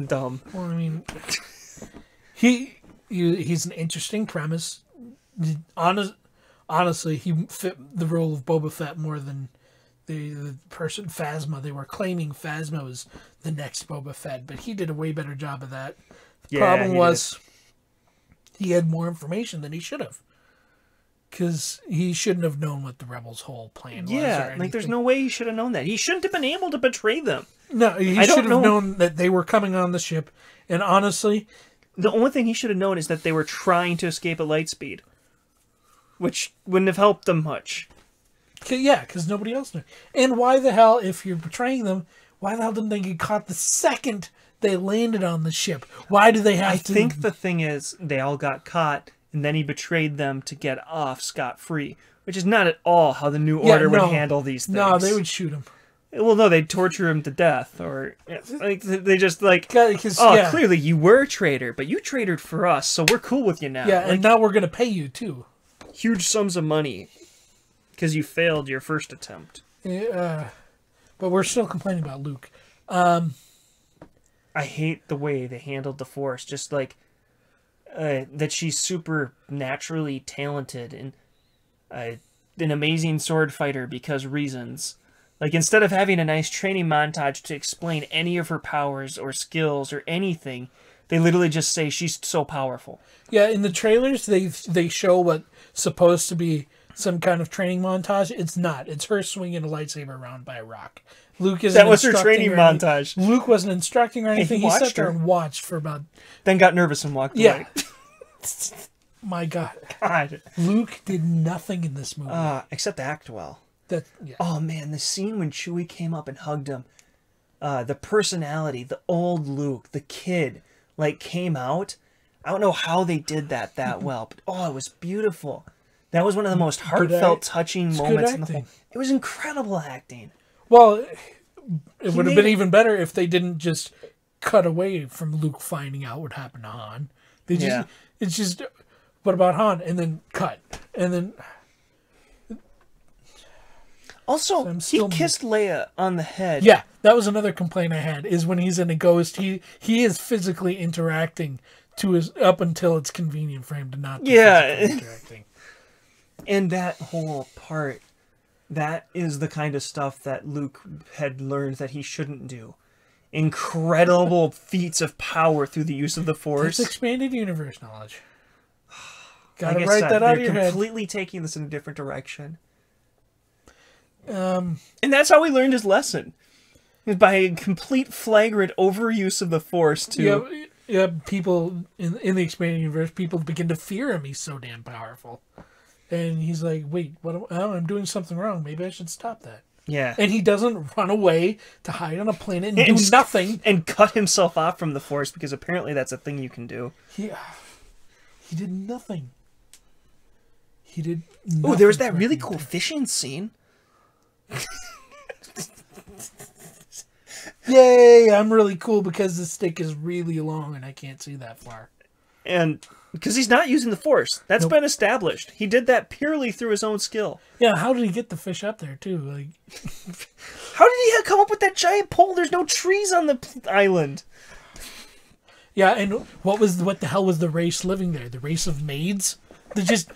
dumb. Well, I mean, he's an interesting premise. Honestly, he fit the role of Boba Fett more than the person Phasma. They were claiming Phasma was the next Boba Fett, but he did a way better job of that. The problem was he had more information than he should have. Because he shouldn't have known what the Rebels' whole plan was. Yeah, there's no way he should have known that. He shouldn't have been able to betray them. No, he should have known that they were coming on the ship. And honestly... The only thing he should have known is that they were trying to escape at light speed. Which wouldn't have helped them much. Yeah, because nobody else knew. And why the hell, if you're betraying them, why the hell didn't they get caught the second they landed on the ship? Why do they have to... I think the thing is, they all got caught... And then he betrayed them to get off scot-free, which is not at all how the New Order would handle these things. No, they would shoot him. Well, no, they'd torture him to death, or they just clearly you were a traitor, but you traitored for us, so we're cool with you now. Yeah, and now we're gonna pay you too. Huge sums of money because you failed your first attempt. But we're still complaining about Luke. I hate the way they handled the Force. Just like that she's super naturally talented and an amazing sword fighter because reasons. Like, instead of having a nice training montage to explain any of her powers or skills or anything, they literally just say she's so powerful. Yeah, in the trailers, they show what's supposed to be some kind of training montage. It's not. It's her swinging a lightsaber around by a rock. Luke isn't. That was her training montage. Luke wasn't instructing or anything. He sat there and watched for about... Then got nervous and walked away. My God. God. Luke did nothing in this movie. Except act well. Yeah. Oh, man, the scene when Chewie came up and hugged him. The personality, the old Luke, the kid, like, came out. I don't know how they did that well, but it was beautiful. That was one of the most heartfelt, touching moments in the whole... It was incredible acting. Well, it would have been even better if they didn't just cut away from Luke finding out what happened to Han. It's just, what about Han? And then cut. And then... Also, he kissed Leia on the head. Yeah, that was another complaint I had, is when he's in a ghost, he is physically interacting up until it's convenient for him to not be physically interacting. And that whole part, that is the kind of stuff that Luke had learned that he shouldn't do. Incredible feats of power through the use of the Force. It's expanded universe knowledge. Gotta write that out of your head. They're completely taking this in a different direction. And that's how he learned his lesson. By a complete flagrant overuse of the Force to... Yeah, people in the expanded universe, people begin to fear him. He's so damn powerful. And he's like, wait, I'm doing something wrong. Maybe I should stop that. Yeah. And he doesn't run away to hide on a planet and do nothing. And cut himself off from the Force, because apparently that's a thing you can do. He did nothing. He did nothing. Oh, there was that really cool fishing scene. Yay, I'm really cool because the stick is really long and I can't see that far. And because he's not using the Force. That's been established. He did that purely through his own skill. Yeah, how did he get the fish up there, too? Like, how did he come up with that giant pole? There's no trees on the island. Yeah, and what the hell was the race living there? The race of maids? They're just...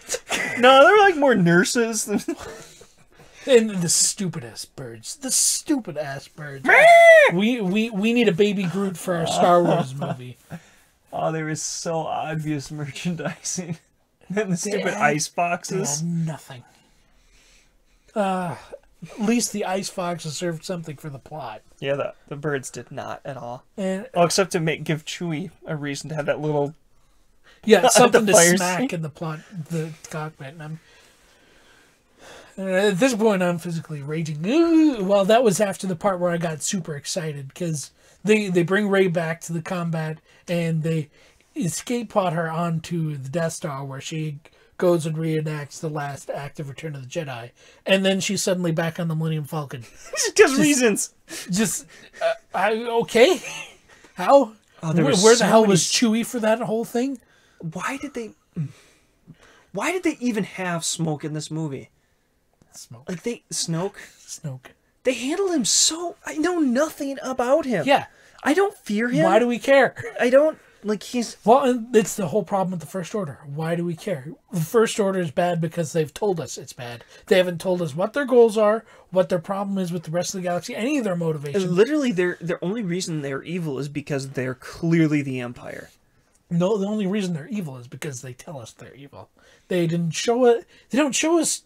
No, they were like more nurses. And the stupid-ass birds. The stupid-ass birds. we need a baby Groot for our Star Wars movie. Oh, there is so obvious merchandising. And the stupid ice foxes. They had nothing. At least the ice foxes served something for the plot. Yeah, the birds did not at all. And except to give Chewie a reason to have that little... Yeah, something to smack in the the cockpit. And at this point, I'm physically raging. Well, that was after the part where I got super excited, because they bring Rey back to the combat, and they escape pod her onto the Death Star, where she goes and reenacts the last act of Return of the Jedi, and then she's suddenly back on the Millennium Falcon. Just reasons. Okay. How? Oh, where the hell was Chewie for that whole thing? Why did they even have Smoke in this movie? Smoke. Like Snoke. Snoke. They handled him so... I know nothing about him. Yeah. I don't fear him. Why do we care? I don't... Like, he's... Well, and it's the whole problem with the First Order. Why do we care? The First Order is bad because they've told us it's bad. They haven't told us what their goals are, what their problem is with the rest of the galaxy, any of their motivations. Literally, their only reason they're evil is because they're clearly the Empire. No, the only reason they're evil is because they tell us they're evil. They didn't show it. They don't show us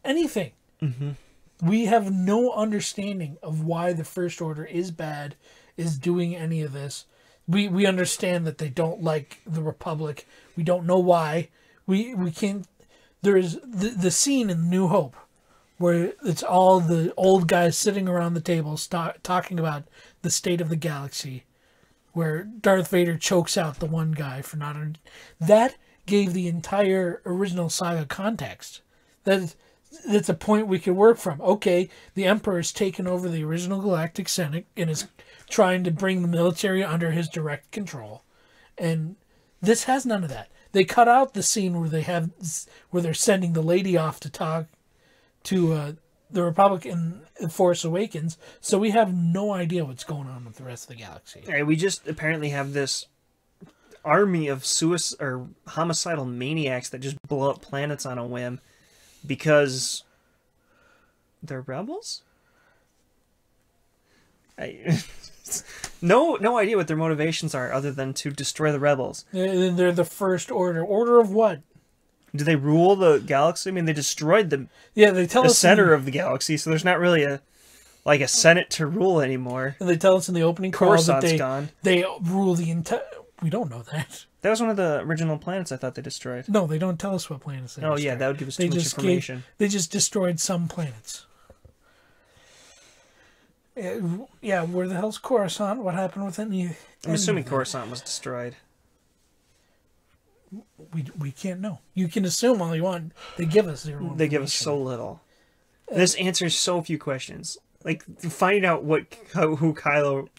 anything. Mm-hmm. We have no understanding of why the First Order is bad, is doing any of this. We understand that they don't like the Republic. We don't know why. We can't... There is the scene in New Hope where it's all the old guys sitting around the table talking about the state of the galaxy, where Darth Vader chokes out the one guy for not... That gave the entire original saga context. That's a point we could work from. Okay, the Emperor's taken over the original Galactic Senate and is trying to bring the military under his direct control. And this has none of that. They cut out the scene where they're sending the lady off to talk to the Republic in Force Awakens, so we have no idea what's going on with the rest of the galaxy. Hey, we just apparently have this army of or homicidal maniacs that just blow up planets on a whim because they're rebels? No idea what their motivations are other than to destroy the rebels. They're the First Order. Order of what? Do they rule the galaxy? I mean, they destroyed they tell the us center of the galaxy, so there's not really a Senate to rule anymore. And they tell us in the opening crawl that gone. They rule the entire... We don't know that. That was one of the original planets I thought they destroyed. No, they don't tell us what planets they destroyed. Yeah, that would give us too much information. They just destroyed some planets. Yeah, where the hell's Coruscant? What happened with any... I'm assuming Coruscant was destroyed. We can't know. You can assume all you want. They give us zero information. They give us so little. This answers so few questions. Like, finding out who Kylo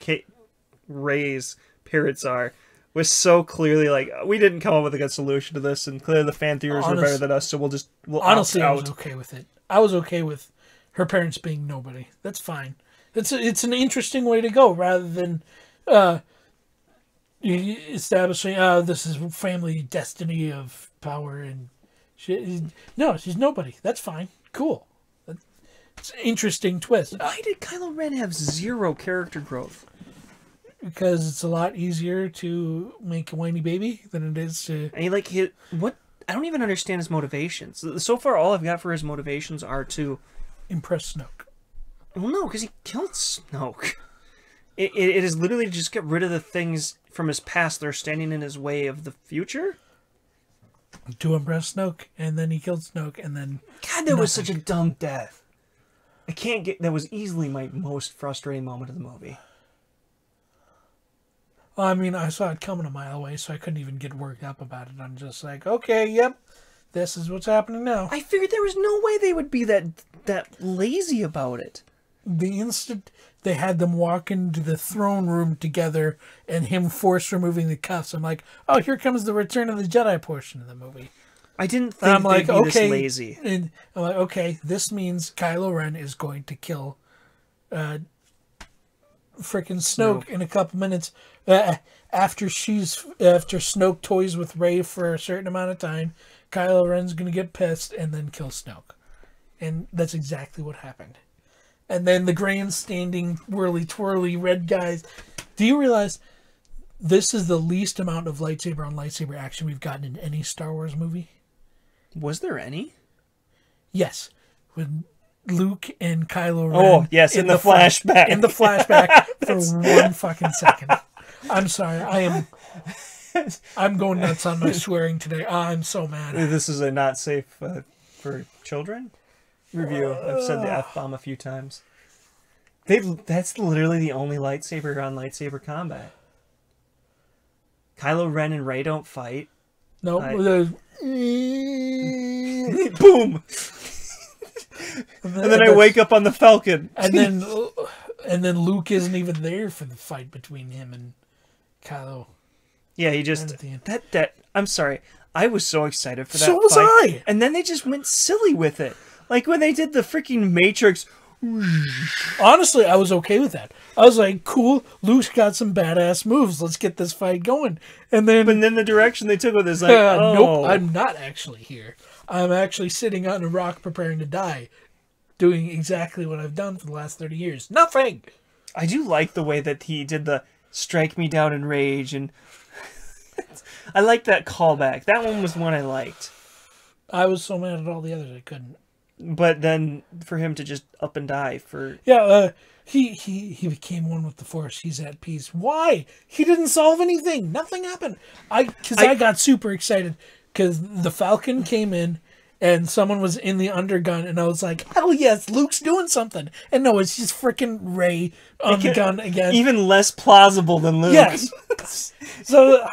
Rey's parents are was so clearly like, we didn't come up with a good solution to this, and clearly the fan theorists were better than us, so we'll honestly, opt out. I was okay with it. I was okay with her parents being nobody. That's fine. It's an interesting way to go, rather than establishing this is family destiny of power and shit. No, she's nobody. That's fine. Cool. It's an interesting twist. Why did Kylo Ren have zero character growth? Because it's a lot easier to make a whiny baby than it is to... what? I don't even understand his motivations. So far, all I've got for his motivations are to... impress Snoke. Well, no, because he killed Snoke. It is literally to just get rid of the things from his past that are standing in his way of the future? To impress Snoke, and then he killed Snoke, and then... God, that was such a dumb death. That was easily my most frustrating moment of the movie. Well, I mean, I saw it coming a mile away, so I couldn't even get worked up about it. I'm just like, okay, yep, this is what's happening now. I figured there was no way they would be that lazy about it. The instant they had them walk into the throne room together and him force removing the cuffs, I'm like, oh, here comes the Return of the Jedi portion of the movie. I didn't think they'd be this lazy. And I'm like, okay, this means Kylo Ren is going to kill frickin' Snoke in a couple minutes after Snoke toys with Rey for a certain amount of time. Kylo Ren's gonna get pissed and then kill Snoke, and that's exactly what happened. And then the grandstanding whirly twirly red guys. Do you realize this is the least amount of lightsaber on lightsaber action we've gotten in any Star Wars movie? Was there any? Yes, with Luke and Kylo Ren. Oh, yes, in the flashback. In the flashback for 1 fucking second. I'm sorry. I'm going nuts on my swearing today. I'm so mad. This is a not safe for children review. I've said the F-bomb a few times. That's literally the only lightsaber on lightsaber combat. Kylo Ren and Rey don't fight. No. Boom! And then I wake up on the Falcon. And then Luke isn't even there for the fight between him and Kylo. Yeah, he just I'm sorry. I was so excited for that. So was I. And then they just went silly with it. Like when they did the freaking Matrix. Honestly, I was okay with that. I was like, cool, Luke's got some badass moves. Let's get this fight going. And then the direction they took with it is like, nope, I'm not actually here. I'm actually sitting on a rock preparing to die, doing exactly what I've done for the last 30 years. Nothing! I do like the way that he did the strike me down in rage, and I like that callback. That one was one I liked. I was so mad at all the others I couldn't. But then for him to just up and die for... Yeah, he became one with the Force. He's at peace. Why? He didn't solve anything. Nothing happened. I got super excited because the Falcon came in and someone was in the undergun, and I was like, hell yes, Luke's doing something. And no, it's just freaking Rey on the gun again. Even less plausible than Luke. Yes. So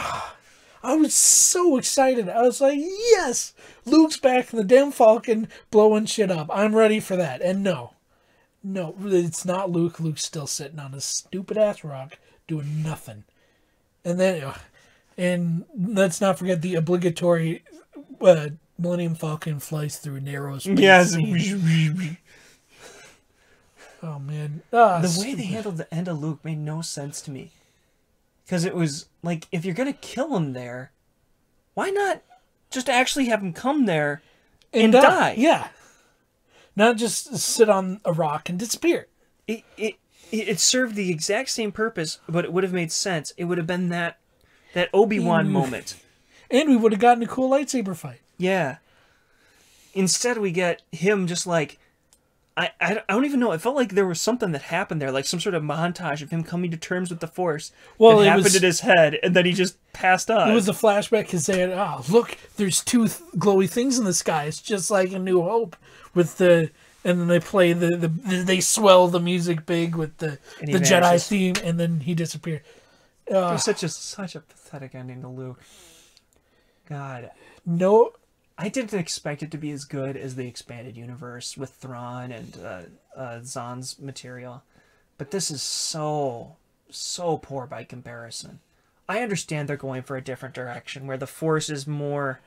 I was so excited. I was like, yes, Luke's back in the damn Falcon blowing shit up. I'm ready for that. And no, it's not Luke. Luke's still sitting on his stupid ass rock doing nothing. And then, and let's not forget the obligatory Millennium Falcon flies through narrow space. Yes. Oh man, The way they handled the end of Luke made no sense to me. Because it was like, if you're gonna kill him there, why not just actually have him come there and die? Yeah, not just sit on a rock and disappear. It served the exact same purpose, but it would have made sense. It would have been that Obi-Wan moment. And we would have gotten a cool lightsaber fight. Yeah. Instead, we get him just like... I don't even know. It felt like there was something that happened there, like some sort of montage of him coming to terms with the Force. Well, it happened in his head, and then he just passed on. It was a flashback because they had, look, there's two glowy things in the sky. It's just like A New Hope with the... And then they play they swell the music big with the Jedi theme, and then he disappeared. It was such a pathetic ending to Luke. God. No... I didn't expect it to be as good as the expanded universe with Thrawn and Zahn's material. But this is so poor by comparison. I understand they're going for a different direction where the Force is more...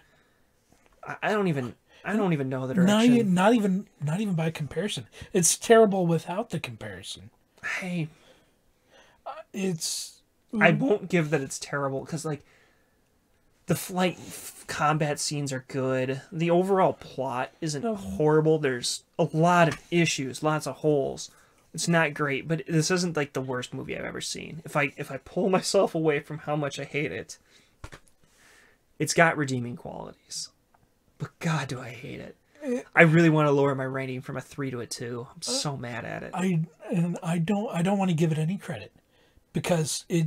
I don't even know the direction. Not even by comparison. It's terrible without the comparison. I won't give that it's terrible because like the flight combat scenes are good. The overall plot isn't horrible. There's a lot of issues, lots of holes. It's not great, but this isn't like the worst movie I've ever seen. If I pull myself away from how much I hate it, it's got redeeming qualities. But God, do I hate it. I really want to lower my rating from a 3 to a 2. I'm so mad at it. I don't want to give it any credit because it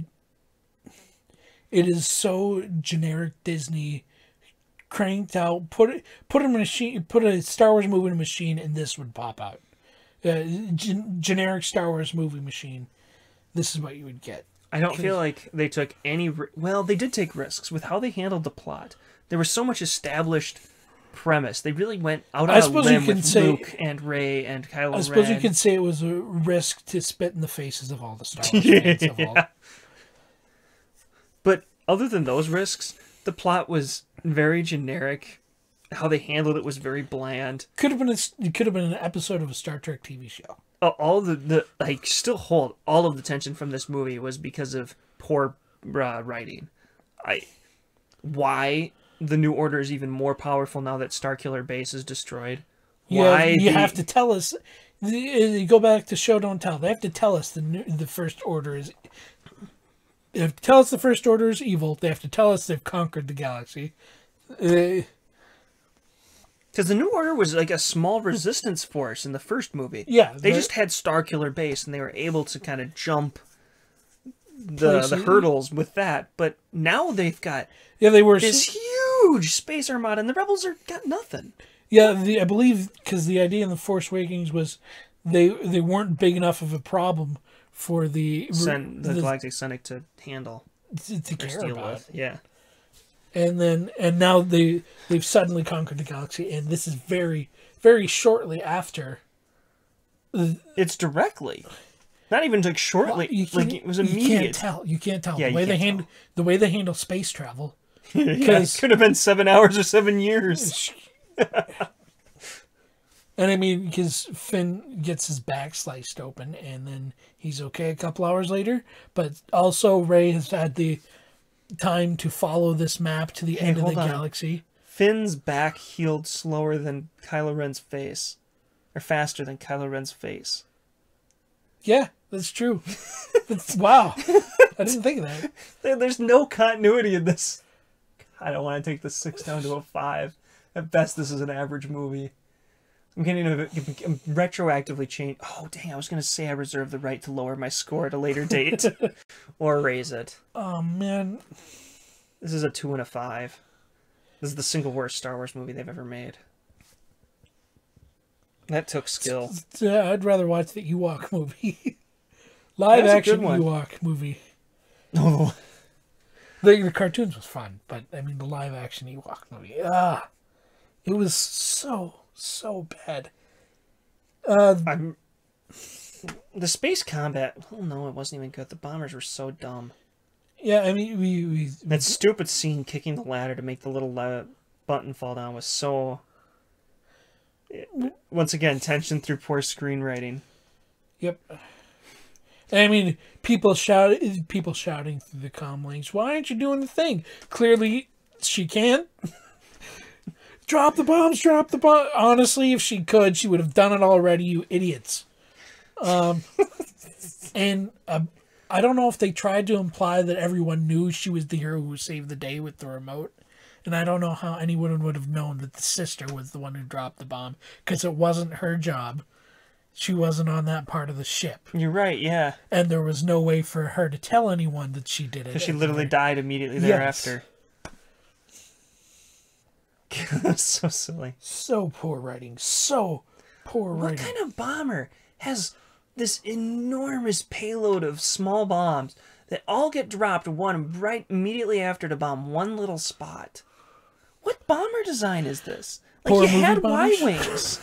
is so generic Disney, cranked out. Put a Star Wars movie in a machine, and this would pop out. Generic Star Wars movie machine. This is what you would get. I don't feel like they took any... Well, they did take risks with how they handled the plot. There was so much established premise. They really went out on a limb with Luke and Rey and Kylo Ren. I suppose you could say it was a risk to spit in the faces of all the Star Wars fans. Yeah. But other than those risks, the plot was very generic. How they handled it was very bland. It could have been an episode of a Star Trek TV show. All the I still hold all of the tension from this movie was because of poor writing. Why the New Order is even more powerful now that Starkiller Base is destroyed. Why you have to tell us. You go back to Show Don't Tell. They have to tell us the First Order is. They have to tell us the First Order is evil. They have to tell us they've conquered the galaxy. Because the New Order was like a small resistance force in the first movie. Yeah. They just had Starkiller Base, and they were able to kind of jump the hurdles with that. But now they've got this huge space armada, and the Rebels got nothing. Yeah, I believe because the idea in the Force Awakens was they weren't big enough of a problem for the Galactic Cynic to handle to care about. With. Yeah. And now they've suddenly conquered the galaxy, and this is very, very shortly after. It's directly, not even like shortly. Like it was immediate. You can't tell. Yeah, the way they handle space travel. Yeah, it could have been 7 hours or 7 years. And I mean, because Finn gets his back sliced open, and then he's okay a couple hours later. But also, Rey has had the time to follow this map to the end of the galaxy. Finn's back healed slower than Kylo Ren's face. Or faster than Kylo Ren's face. Yeah, that's true. Wow. I didn't think of that. There's no continuity in this. I don't want to take the 6 down to a 5. At best, this is an average movie. I'm getting to retroactively change. Oh, dang, I was going to say I reserve the right to lower my score at a later date. Or raise it. Oh, man. This is a 2 and a 5. This is the single worst Star Wars movie they've ever made. That took skill. I'd rather watch the Ewok movie. Live action Ewok movie. Oh. The cartoons was fun, but I mean the live action Ewok movie. It was so bad. The space combat. Oh no, it wasn't even good. The bombers were so dumb. Yeah, I mean we that stupid scene kicking the ladder to make the little button fall down was so. Once again, tension through poor screenwriting. Yep. I mean, people shouting through the comm links. Why aren't you doing the thing? Clearly, she can't. Drop the bombs. Drop the bomb. Honestly, if she could, she would have done it already. You idiots. And I don't know if they tried to imply that everyone knew she was the hero who saved the day with the remote. And I don't know how anyone would have known that the sister was the one who dropped the bomb, because it wasn't her job. She wasn't on that part of the ship. You're right, yeah. And there was no way for her to tell anyone that she did it. Because she literally died immediately thereafter. That's so silly. So poor writing. So poor writing. What kind of bomber has this enormous payload of small bombs that all get dropped right immediately after to bomb one little spot? What bomber design is this? Like, Poor you had bombers? Y-wings.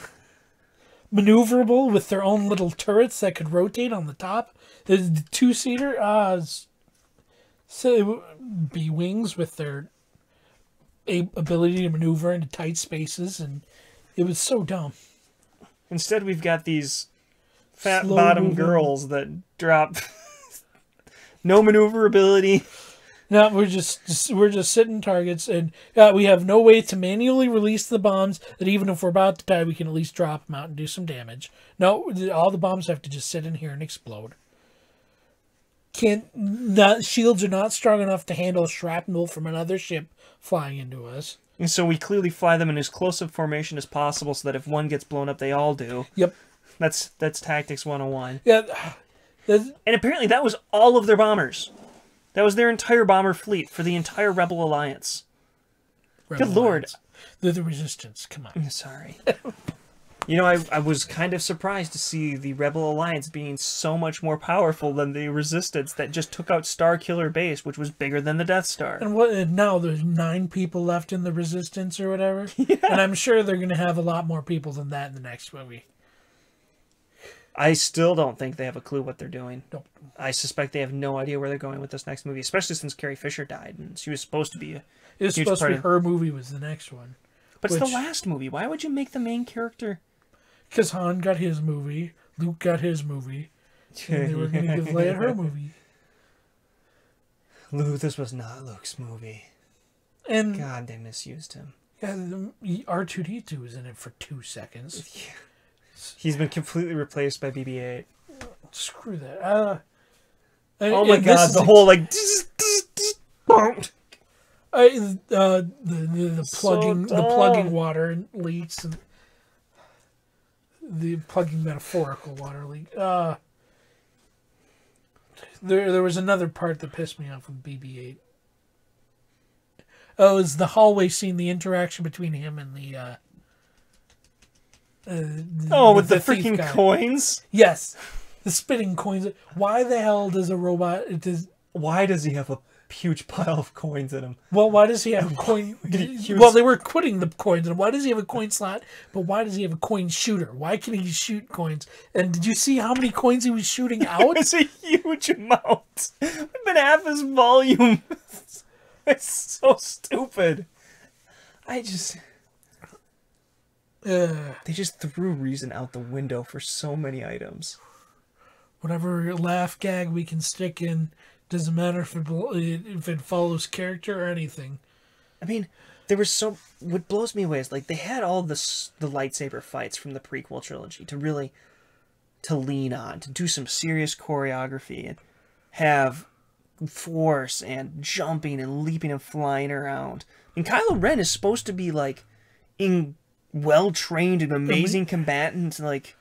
Maneuverable with their own little turrets that could rotate on the top. The two-seater, B-wings with their ability to maneuver into tight spaces, and it was so dumb. Instead, we've got these fat Slow bottom moving. girls that drop no maneuverability. No, we're just sitting targets, and we have no way to manually release the bombs. That even if we're about to die, we can at least drop them out and do some damage. No, all the bombs have to just sit in here and explode. Shields are not strong enough to handle shrapnel from another ship flying into us. And so we clearly fly them in as close a formation as possible, so that if one gets blown up, they all do. Yep. That's Tactics 101. Yeah. And apparently that was all of their bombers. That was their entire bomber fleet for the entire Rebel Alliance. Good Lord. They're the Resistance. Come on. Sorry. You know, I was kind of surprised to see the Rebel Alliance being so much more powerful than the Resistance that just took out Starkiller Base, which was bigger than the Death Star. And now there's 9 people left in the Resistance or whatever. Yeah. And I'm sure they're going to have a lot more people than that in the next movie. I still don't think they have a clue what they're doing. Nope. I suspect they have no idea where they're going with this next movie, especially since Carrie Fisher died, and she was supposed to be It was supposed to be her movie was the next one. But it's the last movie. Why would you make the main character? Because Han got his movie, Luke got his movie, and they were going to give Leia her movie. Luke, this was not Luke's movie. And God, they misused him. Yeah, R2-D2 was in it for 2 seconds. Yeah. He's been completely replaced by BB-8. Screw that. Oh my god, the whole like the plugging water leaks and the plugging metaphorical water leak. There was another part that pissed me off with BB-8. Oh, it was the hallway scene, the interaction between him and the with the freaking coins? Yes. The spinning coins. Why the hell does a robot... Why does he have a huge pile of coins in him? Well, why does he have a coin... Well, they were putting the coins in. Why does he have a coin slot? But why does he have a coin shooter? Why can he shoot coins? And did you see how many coins he was shooting out? It's a huge amount. But half his volume. It's so stupid. They just threw reason out the window for so many items. Whatever laugh gag we can stick in, doesn't matter if it follows character or anything. I mean, what blows me away is like they had all the lightsaber fights from the prequel trilogy to lean on, to do some serious choreography and have force and jumping and leaping and flying around. And Kylo Ren is supposed to be like well-trained and amazing combatant, like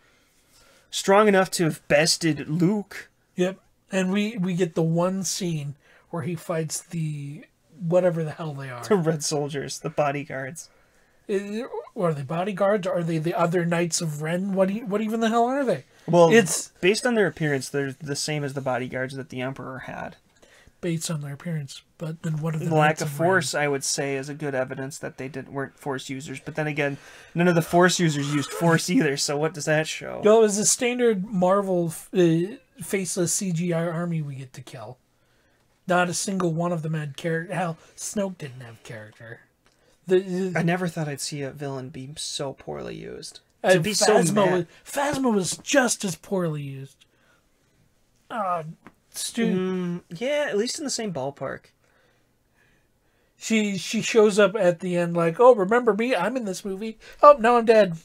strong enough to have bested Luke. Yep. And we get the one scene where he fights the whatever the hell they are. The Red Soldiers, the bodyguards. Are they bodyguards? Or are they the other Knights of Ren? What even the hell are they? Well, it's based on their appearance, they're the same as the bodyguards that the Emperor had. Based on their appearance, but then what are the lack of force? I would say is a good evidence that they weren't Force users. But then again, none of the Force users used Force either. So what does that show? No, it was a standard Marvel faceless CGI army we get to kill. Not a single one of them had character. Hell, Snoke didn't have character. I never thought I'd see a villain be so poorly used. To be so mad. Phasma was just as poorly used. Yeah, at least in the same ballpark. She shows up at the end like, oh, remember me? I'm in this movie. Oh, now I'm dead.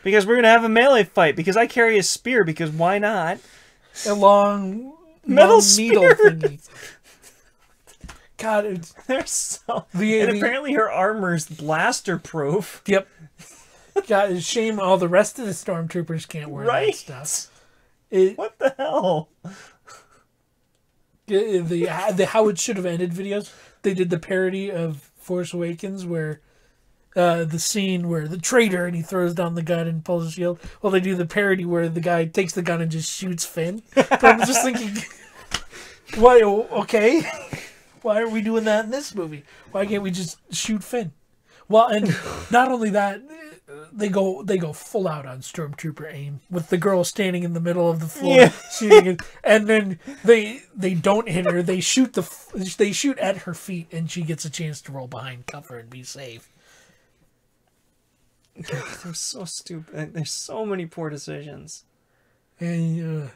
Because we're going to have a melee fight. Because I carry a spear. Because why not? A long needle thingy. God, they're so... and apparently her armor's blaster proof. Yep. God, it's a shame all the rest of the stormtroopers can't wear that stuff. What the hell? The How It Should Have Ended videos, they did the parody of Force Awakens where the scene where the traitor and he throws down the gun and pulls his shield. Well, they do the parody where the guy takes the gun and just shoots Finn. But I'm just thinking, why? Okay, why are we doing that in this movie? Why can't we just shoot Finn? Well, and not only that, they go full out on stormtrooper aim with the girl standing in the middle of the floor shooting it, and then they don't hit her. They shoot at her feet, and she gets a chance to roll behind cover and be safe. God, they're so stupid. There's so many poor decisions. And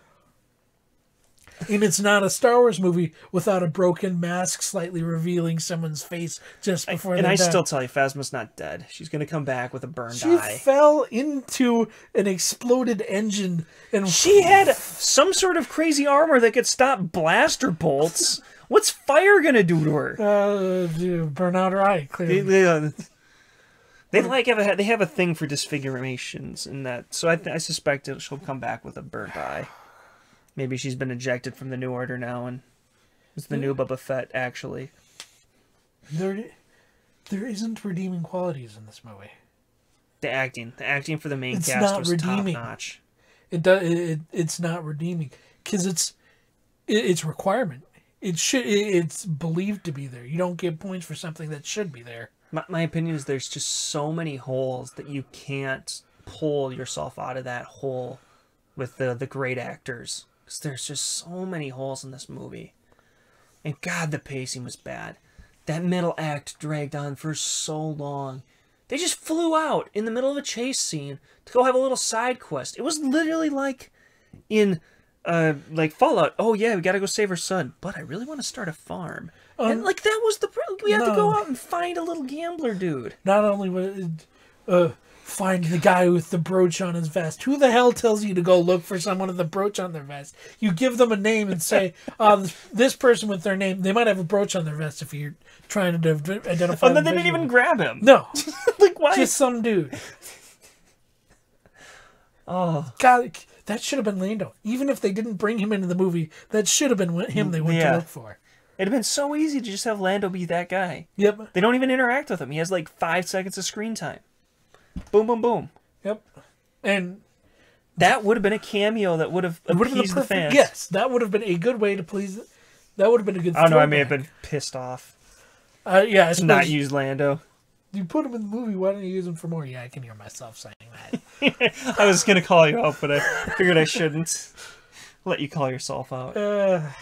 it's not a Star Wars movie without a broken mask slightly revealing someone's face just before they die. Still tell you, Phasma's not dead. She's going to come back with a burned eye. She fell into an exploded engine. And she had some sort of crazy armor that could stop blaster bolts. What's fire going to do to her? Burn out her eye, clearly. They have a thing for disfigurations in that. So I suspect she'll come back with a burnt eye. Maybe she's been ejected from the New Order now, and it's the new Boba Fett, actually. There isn't redeeming qualities in this movie. The acting for the main cast was top notch. It's not redeeming because it's requirement. It's believed to be there. You don't get points for something that should be there. My opinion is there's just so many holes that you can't pull yourself out of that hole with the great actors. Because there's just so many holes in this movie. And God, the pacing was bad. That middle act dragged on for so long. They just flew out in the middle of a chase scene to go have a little side quest. It was literally like in like Fallout. Oh yeah, we gotta go save her son. But I really want to start a farm. And like that was we had to go out and find a little gambler dude. Not only was find the guy with the brooch on his vest. Who the hell tells you to go look for someone with a brooch on their vest? You give them a name and say, this person with their name, they might have a brooch on their vest if you're trying to identify them. And then they didn't even grab him. No. Like, why? Just some dude. Oh. God, that should have been Lando. Even if they didn't bring him into the movie, that should have been him they went to look for. It'd have been so easy to just have Lando be that guy. Yep. They don't even interact with him. He has like 5 seconds of screen time. Boom, boom, boom. Yep. And that would have been a cameo that would have appeased the fans. Yes, that would have been a good way to please. That would have been a good. I don't know. I may have been pissed off. Yeah, to not use Lando. You put him in the movie. Why don't you use him for more? Yeah, I can hear myself saying that. I was gonna call you out, but I figured I shouldn't. Let you call yourself out. I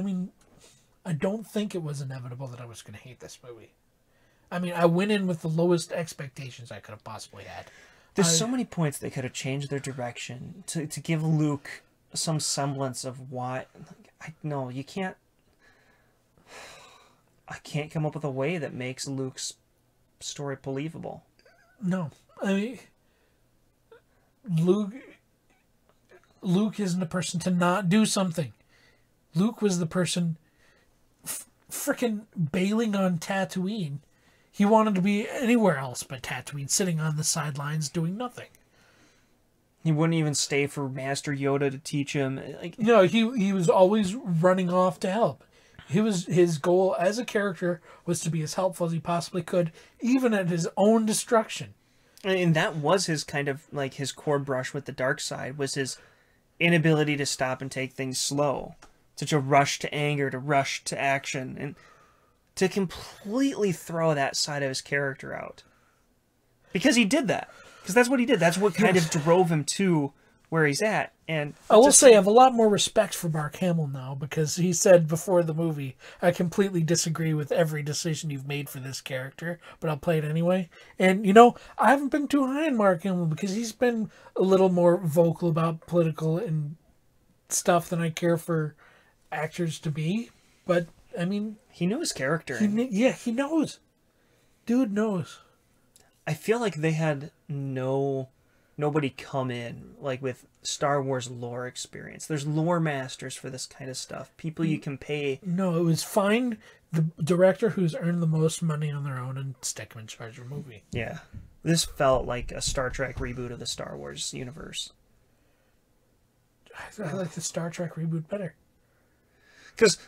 mean, I don't think it was inevitable that I was going to hate this movie. I mean, I went in with the lowest expectations I could have possibly had. There's so many points they could have changed their direction to give Luke some semblance of why. No, you can't. I can't come up with a way that makes Luke's story believable. No, I mean, Luke isn't a person to not do something. Luke was the person frickin' bailing on Tatooine. He wanted to be anywhere else but Tatooine, sitting on the sidelines doing nothing. He wouldn't even stay for Master Yoda to teach him. No, he was always running off to help. His goal as a character was to be as helpful as he possibly could, even at his own destruction. And that was his kind of like his core brush with the dark side, was his inability to stop and take things slow. Such a rush to anger, to rush to action, and to completely throw that side of his character out. Because he did that. Because that's what he did. That's what kind of drove him to where he's at. And I will say I have a lot more respect for Mark Hamill now, because he said before the movie, I completely disagree with every decision you've made for this character, but I'll play it anyway. And, you know, I haven't been too high on Mark Hamill because he's been a little more vocal about political and stuff than I care for actors to be. But, I mean... He knew his character. He knows. Dude knows. I feel like they had nobody come in like with Star Wars lore experience. There's lore masters for this kind of stuff. People you can pay. No, it was find the director who's earned the most money on their own and stick him in charge of a movie. Yeah. This felt like a Star Trek reboot of the Star Wars universe. I like the Star Trek reboot better.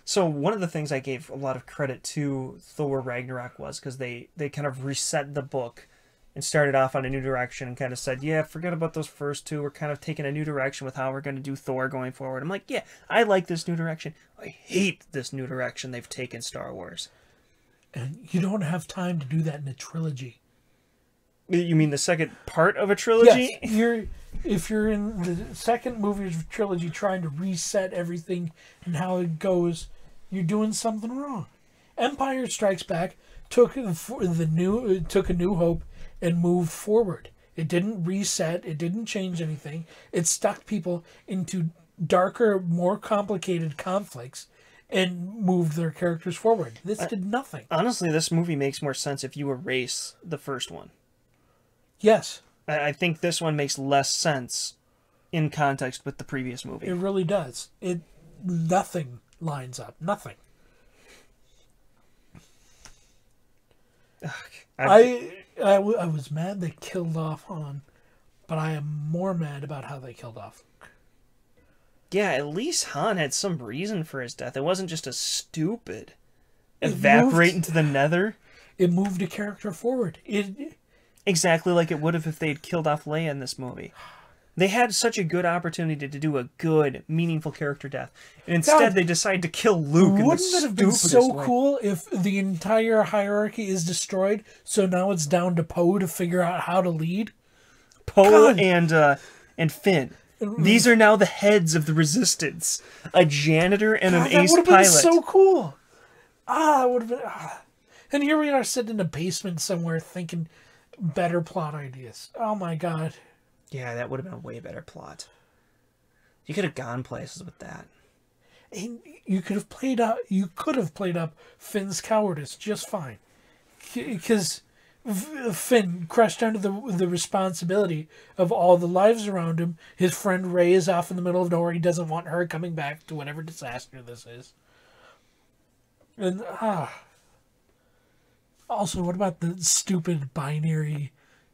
So one of the things I gave a lot of credit to Thor Ragnarok was because they kind of reset the book and started off on a new direction and kind of said, yeah, forget about those first two. We're kind of taking a new direction with how we're going to do Thor going forward. I'm like, yeah, I like this new direction. I hate this new direction they've taken Star Wars. And you don't have time to do that in a trilogy. You mean the second part of a trilogy? Yes, if you're in the second movie of a trilogy trying to reset everything and how it goes, you're doing something wrong. Empire Strikes Back took a New Hope and moved forward. It didn't reset. It didn't change anything. It stuck people into darker, more complicated conflicts and moved their characters forward. This did nothing. Honestly, this movie makes more sense if you erase the first one. Yes. I think this one makes less sense in context with the previous movie. It really does. Nothing lines up. Nothing. I was mad they killed off Han, but I am more mad about how they killed off Luke. Yeah, at least Han had some reason for his death. It wasn't just a stupid evaporate into the nether. It moved a character forward. Exactly like it would have if they had killed off Leia in this movie. They had such a good opportunity to do a good, meaningful character death. And instead, they decide to kill Luke. Wouldn't it have been so cool if the entire hierarchy is destroyed, so now it's down to Poe to figure out how to lead? Poe and Finn. These are now the heads of the Resistance. A janitor and an ace pilot. That would have been so cool. It would have been... And here we are sitting in a basement somewhere thinking better plot ideas. Oh my god. Yeah, that would have been a way better plot. You could have gone places with that. And you could have played up Finn's cowardice just fine. Because Finn crushed under the responsibility of all the lives around him. His friend Rey is off in the middle of nowhere. He doesn't want her coming back to whatever disaster this is. And also, what about the stupid binary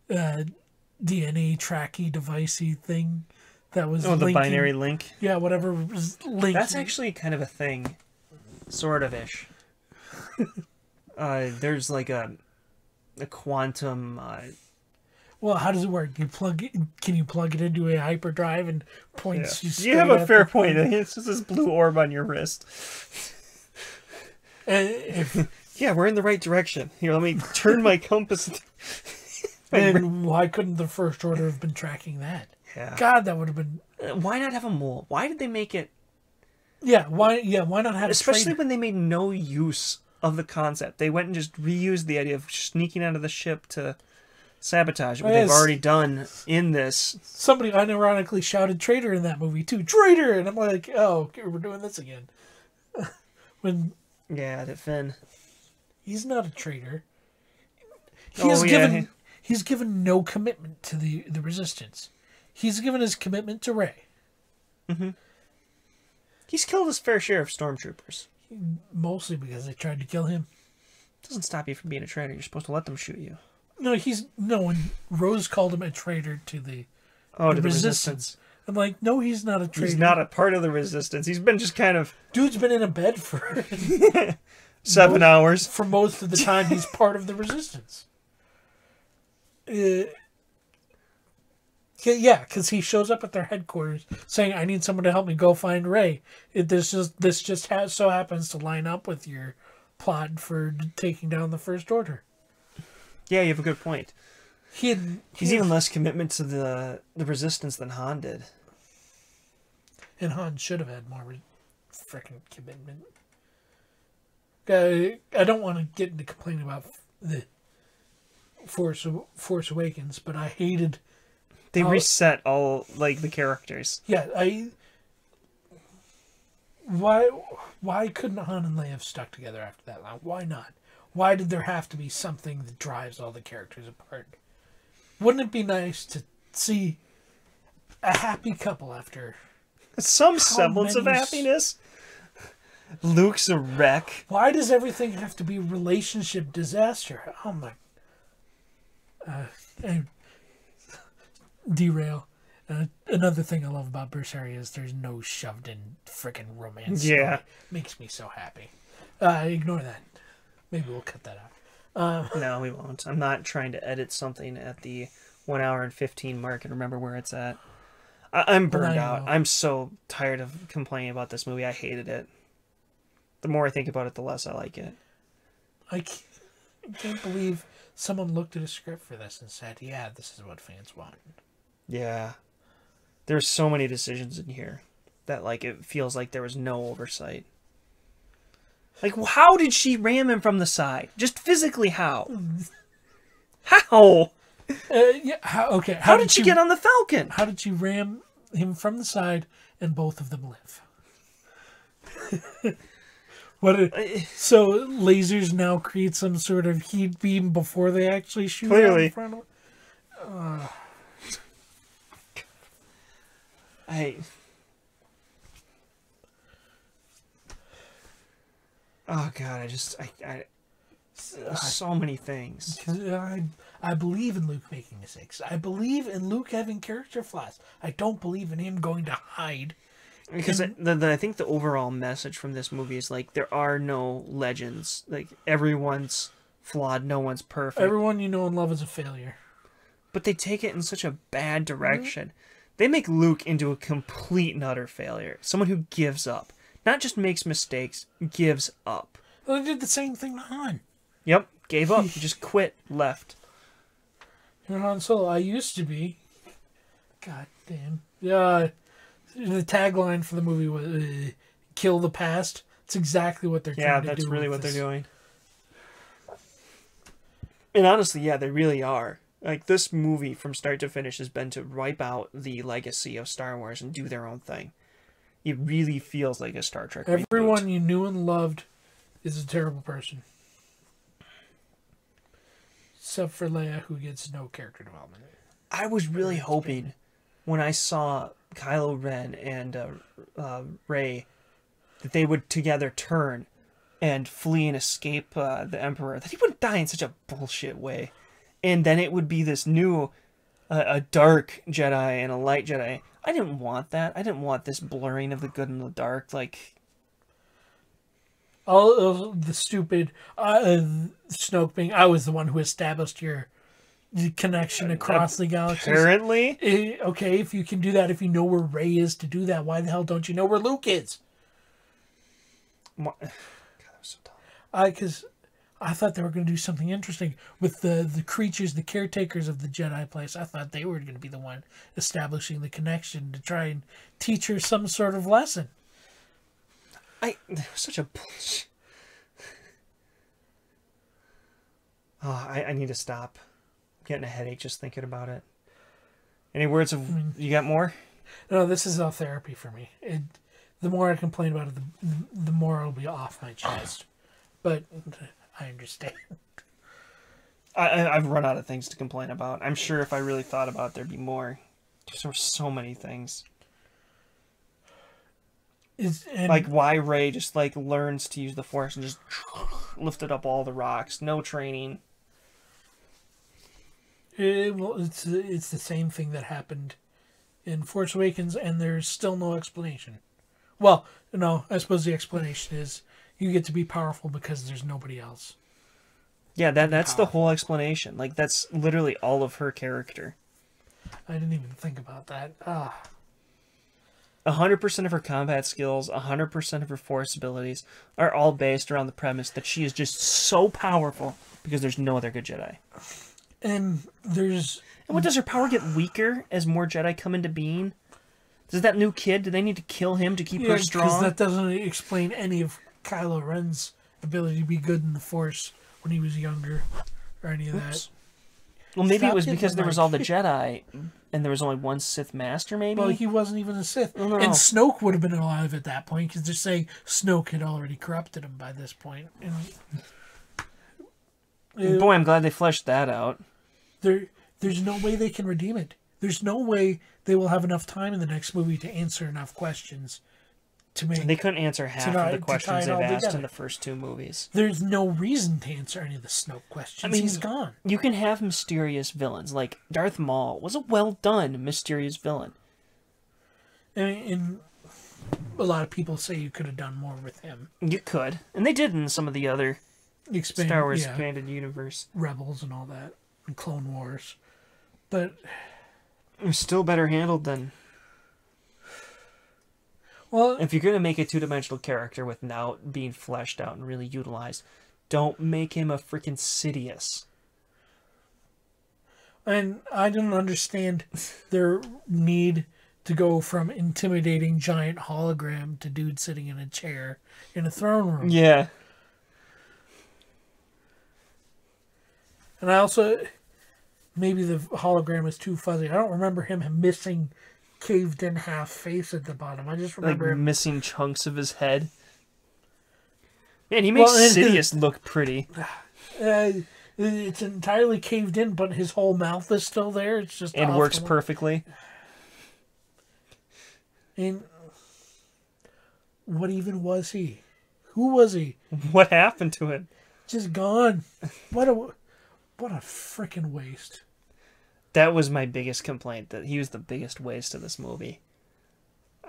DNA tracky devicey thing that was the binary link? Yeah, whatever was linked. That's actually kind of a thing. Sort of-ish. There's like a quantum... Well, how does it work? Can you plug it into a hyperdrive and points you straight You have a fair point. thing? It's just this blue orb on your wrist. Yeah, we're in the right direction. Here, let me turn my compass. And why couldn't the First Order have been tracking that? Yeah. God, that would have been... Why not have a mole? Why did they make it... Yeah, why not have... Especially when they made no use of the concept. They went and just reused the idea of sneaking out of the ship to sabotage, what they've already done in this. Somebody unironically shouted traitor in that movie, too. Traitor! And I'm like, oh, okay, we're doing this again. Yeah, that Finn... He's not a traitor. He's given no commitment to the Resistance. He's given his commitment to Rey. Mm-hmm. He's killed his fair share of stormtroopers. Mostly because they tried to kill him. Doesn't stop you from being a traitor. You're supposed to let them shoot you. No, when Rose called him a traitor to the Resistance. I'm like, no, he's not a traitor. He's not a part of the Resistance. He's been just kind of... Dude's been in a bed for... 7 hours. For most of the time, he's part of the Resistance. Yeah, because he shows up at their headquarters saying, I need someone to help me go find Rey. This just so happens to line up with your plot for taking down the First Order. Yeah, you have a good point. He's even less commitment to the Resistance than Han did. And Han should have had more freaking commitment. I don't want to get into complaining about the Force Awakens, but I hated... They reset all, like, the characters. Yeah, Why couldn't Han and Leia have stuck together after that long? Why not? Why did there have to be something that drives all the characters apart? Wouldn't it be nice to see a happy couple after... Some semblance of happiness? Luke's a wreck. Why does everything have to be relationship disaster? Oh my... and derail. Another thing I love about Bruce Harry is there's no shoved in freaking romance. Yeah. Story. Makes me so happy. Ignore that. Maybe we'll cut that out. No, we won't. I'm not trying to edit something at the 1 hour and 15 mark and remember where it's at. I'm burned out. I'm so tired of complaining about this movie. I hated it. The more I think about it, the less I like it. I can't believe someone looked at a script for this and said, yeah, this is what fans want. Yeah. There's so many decisions in here that, like, it feels like there was no oversight. Like, how did she ram him from the side? Just physically, how? How? Yeah. Okay. How did she get on the Falcon? How did she ram him from the side and both of them live? So lasers now create some sort of heat beam before they actually shoot Clearly. in front of Oh God! So many things. I believe in Luke making mistakes. I believe in Luke having character flaws. I don't believe in him going to hide. Because I think the overall message from this movie is, like, there are no legends. Like, everyone's flawed. No one's perfect. Everyone you know and love is a failure. But they take it in such a bad direction. Mm-hmm. They make Luke into a complete and utter failure. Someone who gives up. Not just makes mistakes, gives up. Well, they did the same thing to Han. Yep, gave up. He just quit, left. You're Han Solo. I used to be. God damn. Yeah. The tagline for the movie was "Kill the past." It's exactly what they're trying to do. Yeah, that's really what they're doing. And honestly, yeah, they really are. Like, this movie, from start to finish, has been to wipe out the legacy of Star Wars and do their own thing. It really feels like a Star Trek reboot. Everyone you knew and loved is a terrible person. Except for Leia, who gets no character development. I was really hoping when I saw Kylo Ren and Rey that they would together turn and flee and escape the Emperor, that he wouldn't die in such a bullshit way. And then it would be this new, a dark Jedi and a light Jedi. I didn't want that. I didn't want this blurring of the good and the dark. Like, all of the stupid Snoke being, I was the one who established your connection across the galaxy. Apparently. Okay, if you can do that, if you know where Rey is to do that, why the hell don't you know where Luke is? God, that was so dumb. Because I thought they were going to do something interesting with the creatures, the caretakers of the Jedi place. I thought they were going to be the one establishing the connection to try and teach her some sort of lesson. That was such a bullshit. Oh, I need to stop. I'm getting a headache just thinking about it. Any words of... you got more? No, this is all therapy for me. The more I complain about it, the more it'll be off my chest. But I understand. I've run out of things to complain about. I'm sure if I really thought about it, there'd be more. There were so many things. Like why Rey just, like, learns to use the Force and just lifted up all the rocks. No training. Well, it's the same thing that happened in Force Awakens, and there's still no explanation. Well, no, I suppose the explanation is you get to be powerful because there's nobody else. Yeah, that's the whole explanation. Like, that's literally all of her character. I didn't even think about that. 100% of her combat skills, 100% of her Force abilities are all based around the premise that she is just so powerful because there's no other good Jedi. And what, does her power get weaker as more Jedi come into being? Does that new kid, do they need to kill him to keep her because strong? that doesn't explain any of Kylo Ren's ability to be good in the Force when he was younger, or any of that. Well, maybe Stop it was hitting because the there was mic. all the Jedi, and there was only one Sith Master, maybe? Well, he wasn't even a Sith. No. And Snoke would have been alive at that point, because they're saying Snoke had already corrupted him by this point. And Boy, I'm glad they fleshed that out. there's no way they can redeem it. There's no way they will have enough time in the next movie to answer enough questions to make... They couldn't answer half of the to tie questions it they've all asked together. in the first 2 movies. There's no reason to answer any of the Snoke questions. I mean, He's gone. You can have mysterious villains. Like, Darth Maul was a well-done mysterious villain. And a lot of people say you could have done more with him. You could. And they did in some of the other Star Wars yeah, expanded universe. Rebels and all that, and Clone Wars. But... It was still better handled than... Well, If you're going to make a 2-dimensional character with now being fleshed out and really utilized, don't make him a freaking Sidious. and I don't understand their need to go from intimidating giant hologram to dude sitting in a chair in a throne room. Yeah. And I also... Maybe the hologram is too fuzzy. I don't remember him missing caved in half face at the bottom. I just Like remember him... missing chunks of his head. Man, he makes Sidious look pretty. It's entirely caved in, but his whole mouth is still there. It's just And off works to one- perfectly. And what even was he? Who was he? What happened to him? Just gone. What a freaking waste. That was my biggest complaint, that he was the biggest waste of this movie.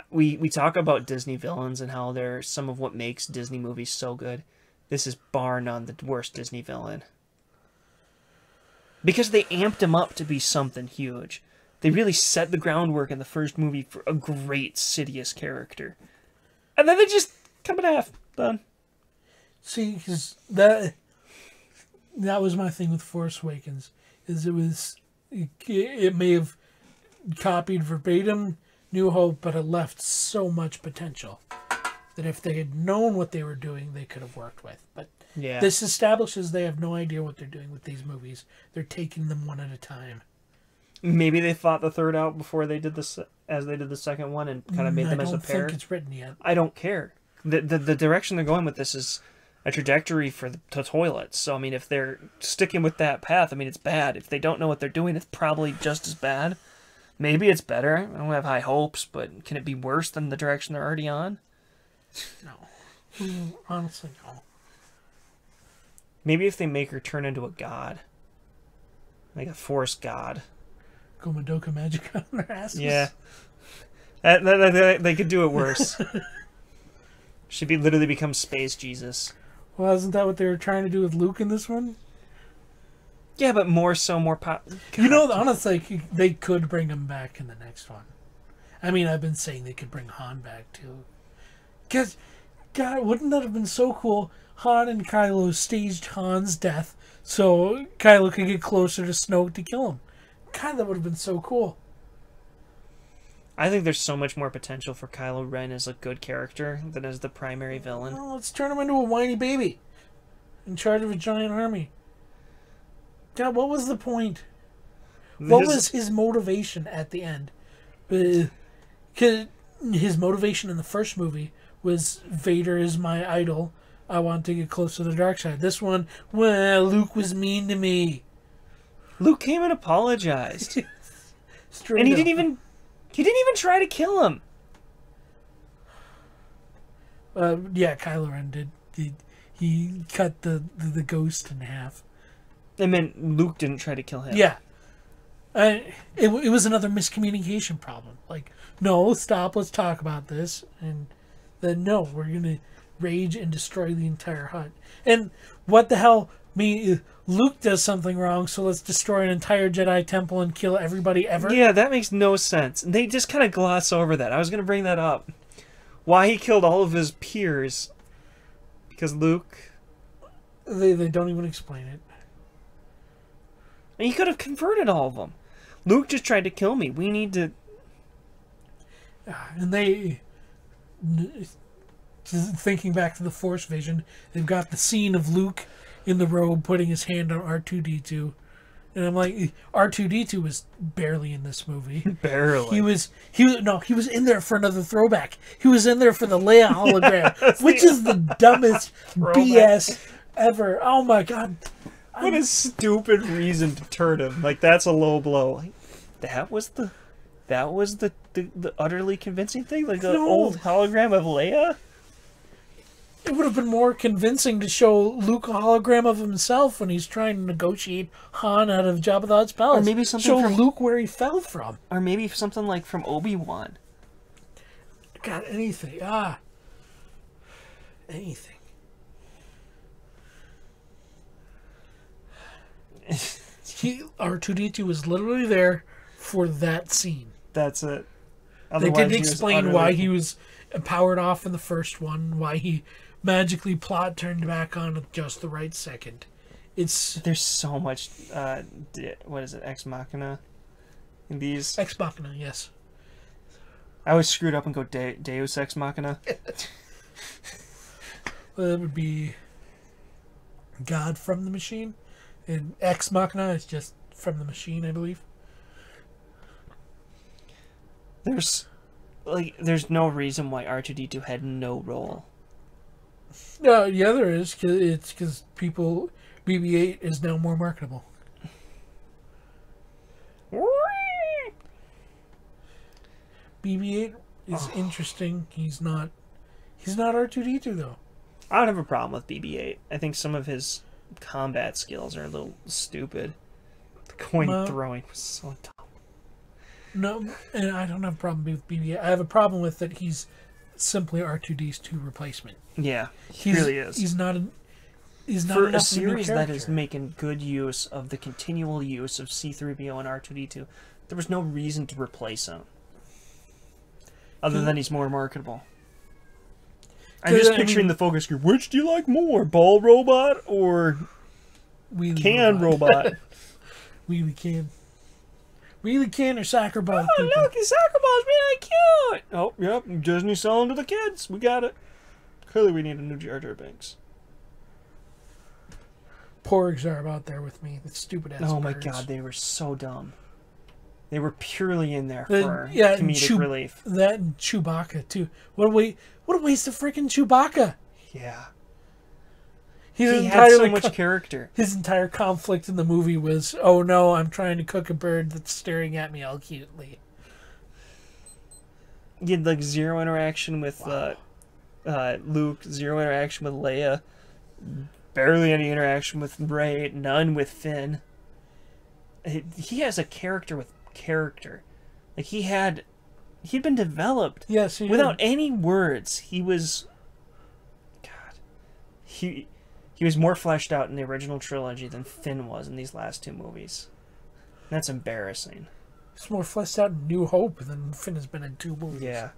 We talk about Disney villains and how they're some of what makes Disney movies so good. This is bar none the worst Disney villain. Because they amped him up to be something huge. They really set the groundwork in the first movie for a great Sidious character. And then they just come in half. Done. See, because that was my thing with Force Awakens. It may have copied verbatim New Hope, but it left so much potential that if they had known what they were doing, they could have worked with. But Yeah. this establishes they have no idea what they're doing with these movies. They're taking them one at a time. Maybe they thought the third out before they did this, as they did the second one, and kind of made them as a pair. I don't think it's written yet. I don't care. The direction they're going with this is a trajectory for the toilets. So, I mean, if they're sticking with that path, I mean, it's bad. If they don't know what they're doing, it's probably just as bad. Maybe it's better. I don't have high hopes, but can it be worse than the direction they're already on? No. Honestly, no. Maybe if they make her turn into a god. Like a force god. Go Madoka Magica on their asses. Yeah. They could do it worse. She'd literally become Space Jesus. Well, isn't that what they were trying to do with Luke in this one? Yeah, but more pop. You know, honestly, they could bring him back in the next one. I mean, I've been saying they could bring Han back too. Because, God, wouldn't that have been so cool? Han and Kylo staged Han's death so Kylo could get closer to Snoke to kill him. God, that would have been so cool. I think there's so much more potential for Kylo Ren as a good character than as the primary villain. Well, let's turn him into a whiny baby in charge of a giant army. God, what was the point? What was his motivation at the end? 'Cause his motivation in the first movie was Vader is my idol. I want to get close to the dark side. This one, well, Luke was mean to me. Luke came and apologized. Straight And he up. didn't even try to kill him. Yeah, Kylo Ren did. He cut the ghost in half. I meant Luke didn't try to kill him. Yeah. It was another miscommunication problem. Like, no, stop, let's talk about this. And then, no, we're going to rage and destroy the entire hut. And what the hell? Luke does something wrong, so let's destroy an entire Jedi temple and kill everybody ever? Yeah, that makes no sense. They just kind of gloss over that. I was going to bring that up. Why he killed all of his peers. Because Luke... They don't even explain it. And he could have converted all of them. Luke just tried to kill me. We need to... And they, thinking back to the Force vision, they've got the scene of Luke in the robe putting his hand on R2-D2. And I'm like, R2-D2 was barely in this movie. Barely. He was in there for another throwback. He was in there for the Leia hologram, which is the dumbest BS ever. Oh my god. What a stupid reason to turn him. Like, that's a low blow. Like, that was the utterly convincing thing? Like the old hologram of Leia? It would have been more convincing to show Luke a hologram of himself when he's trying to negotiate Han out of Jabba the Hutt's palace. Or maybe something show from Luke where he fell from. Or maybe something like from Obi-Wan. God, anything. Anything. R2-D2 was literally there for that scene. That's it. They didn't explain why he was powered off in the first one, why he magically plot turned back on at just the right second. There's so much what is it, Ex Machina in these? Ex Machina, yes. I always screwed up and go Deus Ex Machina. Well, that would be God from the machine, and Ex Machina is just from the machine, I believe. There's no reason why R2-D2 had no role. Yeah, there is. It's because BB-8 is now more marketable. BB-8 is interesting. He's not R2-D2 though. I don't have a problem with BB-8. I think some of his combat skills are a little stupid. The coin throwing was so dumb. No, and I don't have a problem with BB-8. I have a problem with that he's simply R2-D2 replacement. Yeah, he really is. He's not for a series that is making good use of the continual use of C-3PO and R2-D2. There was no reason to replace him, other than he's more marketable. I'm just picturing the focus group. Which do you like more, ball robot or can robot? Wheelie can. Wheelie can or soccer ball? Oh, people. Look, his soccer ball's really cute. Oh, yep, Disney selling to the kids. We got it. Clearly, we need a new Jar Jar Binks. Porgs are out there with me. The stupid ass. Oh my god, they were so dumb. They were purely in there for comedic relief. That and Chewbacca too. What a waste of freaking Chewbacca. Yeah. He had so much character. His entire conflict in the movie was, oh no, I'm trying to cook a bird that's staring at me all cutely. He had like zero interaction with Luke, zero interaction with Leia, barely any interaction with Rey, none with Finn. He has a character with character. Like he'd been developed. Yes, without any words. He was he was more fleshed out in the original trilogy than Finn was in these last two movies. That's embarrassing. He's more fleshed out in New Hope than Finn has been in 2 movies. Yeah.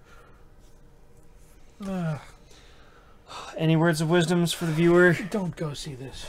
Any words of wisdoms for the viewer? Don't go see this.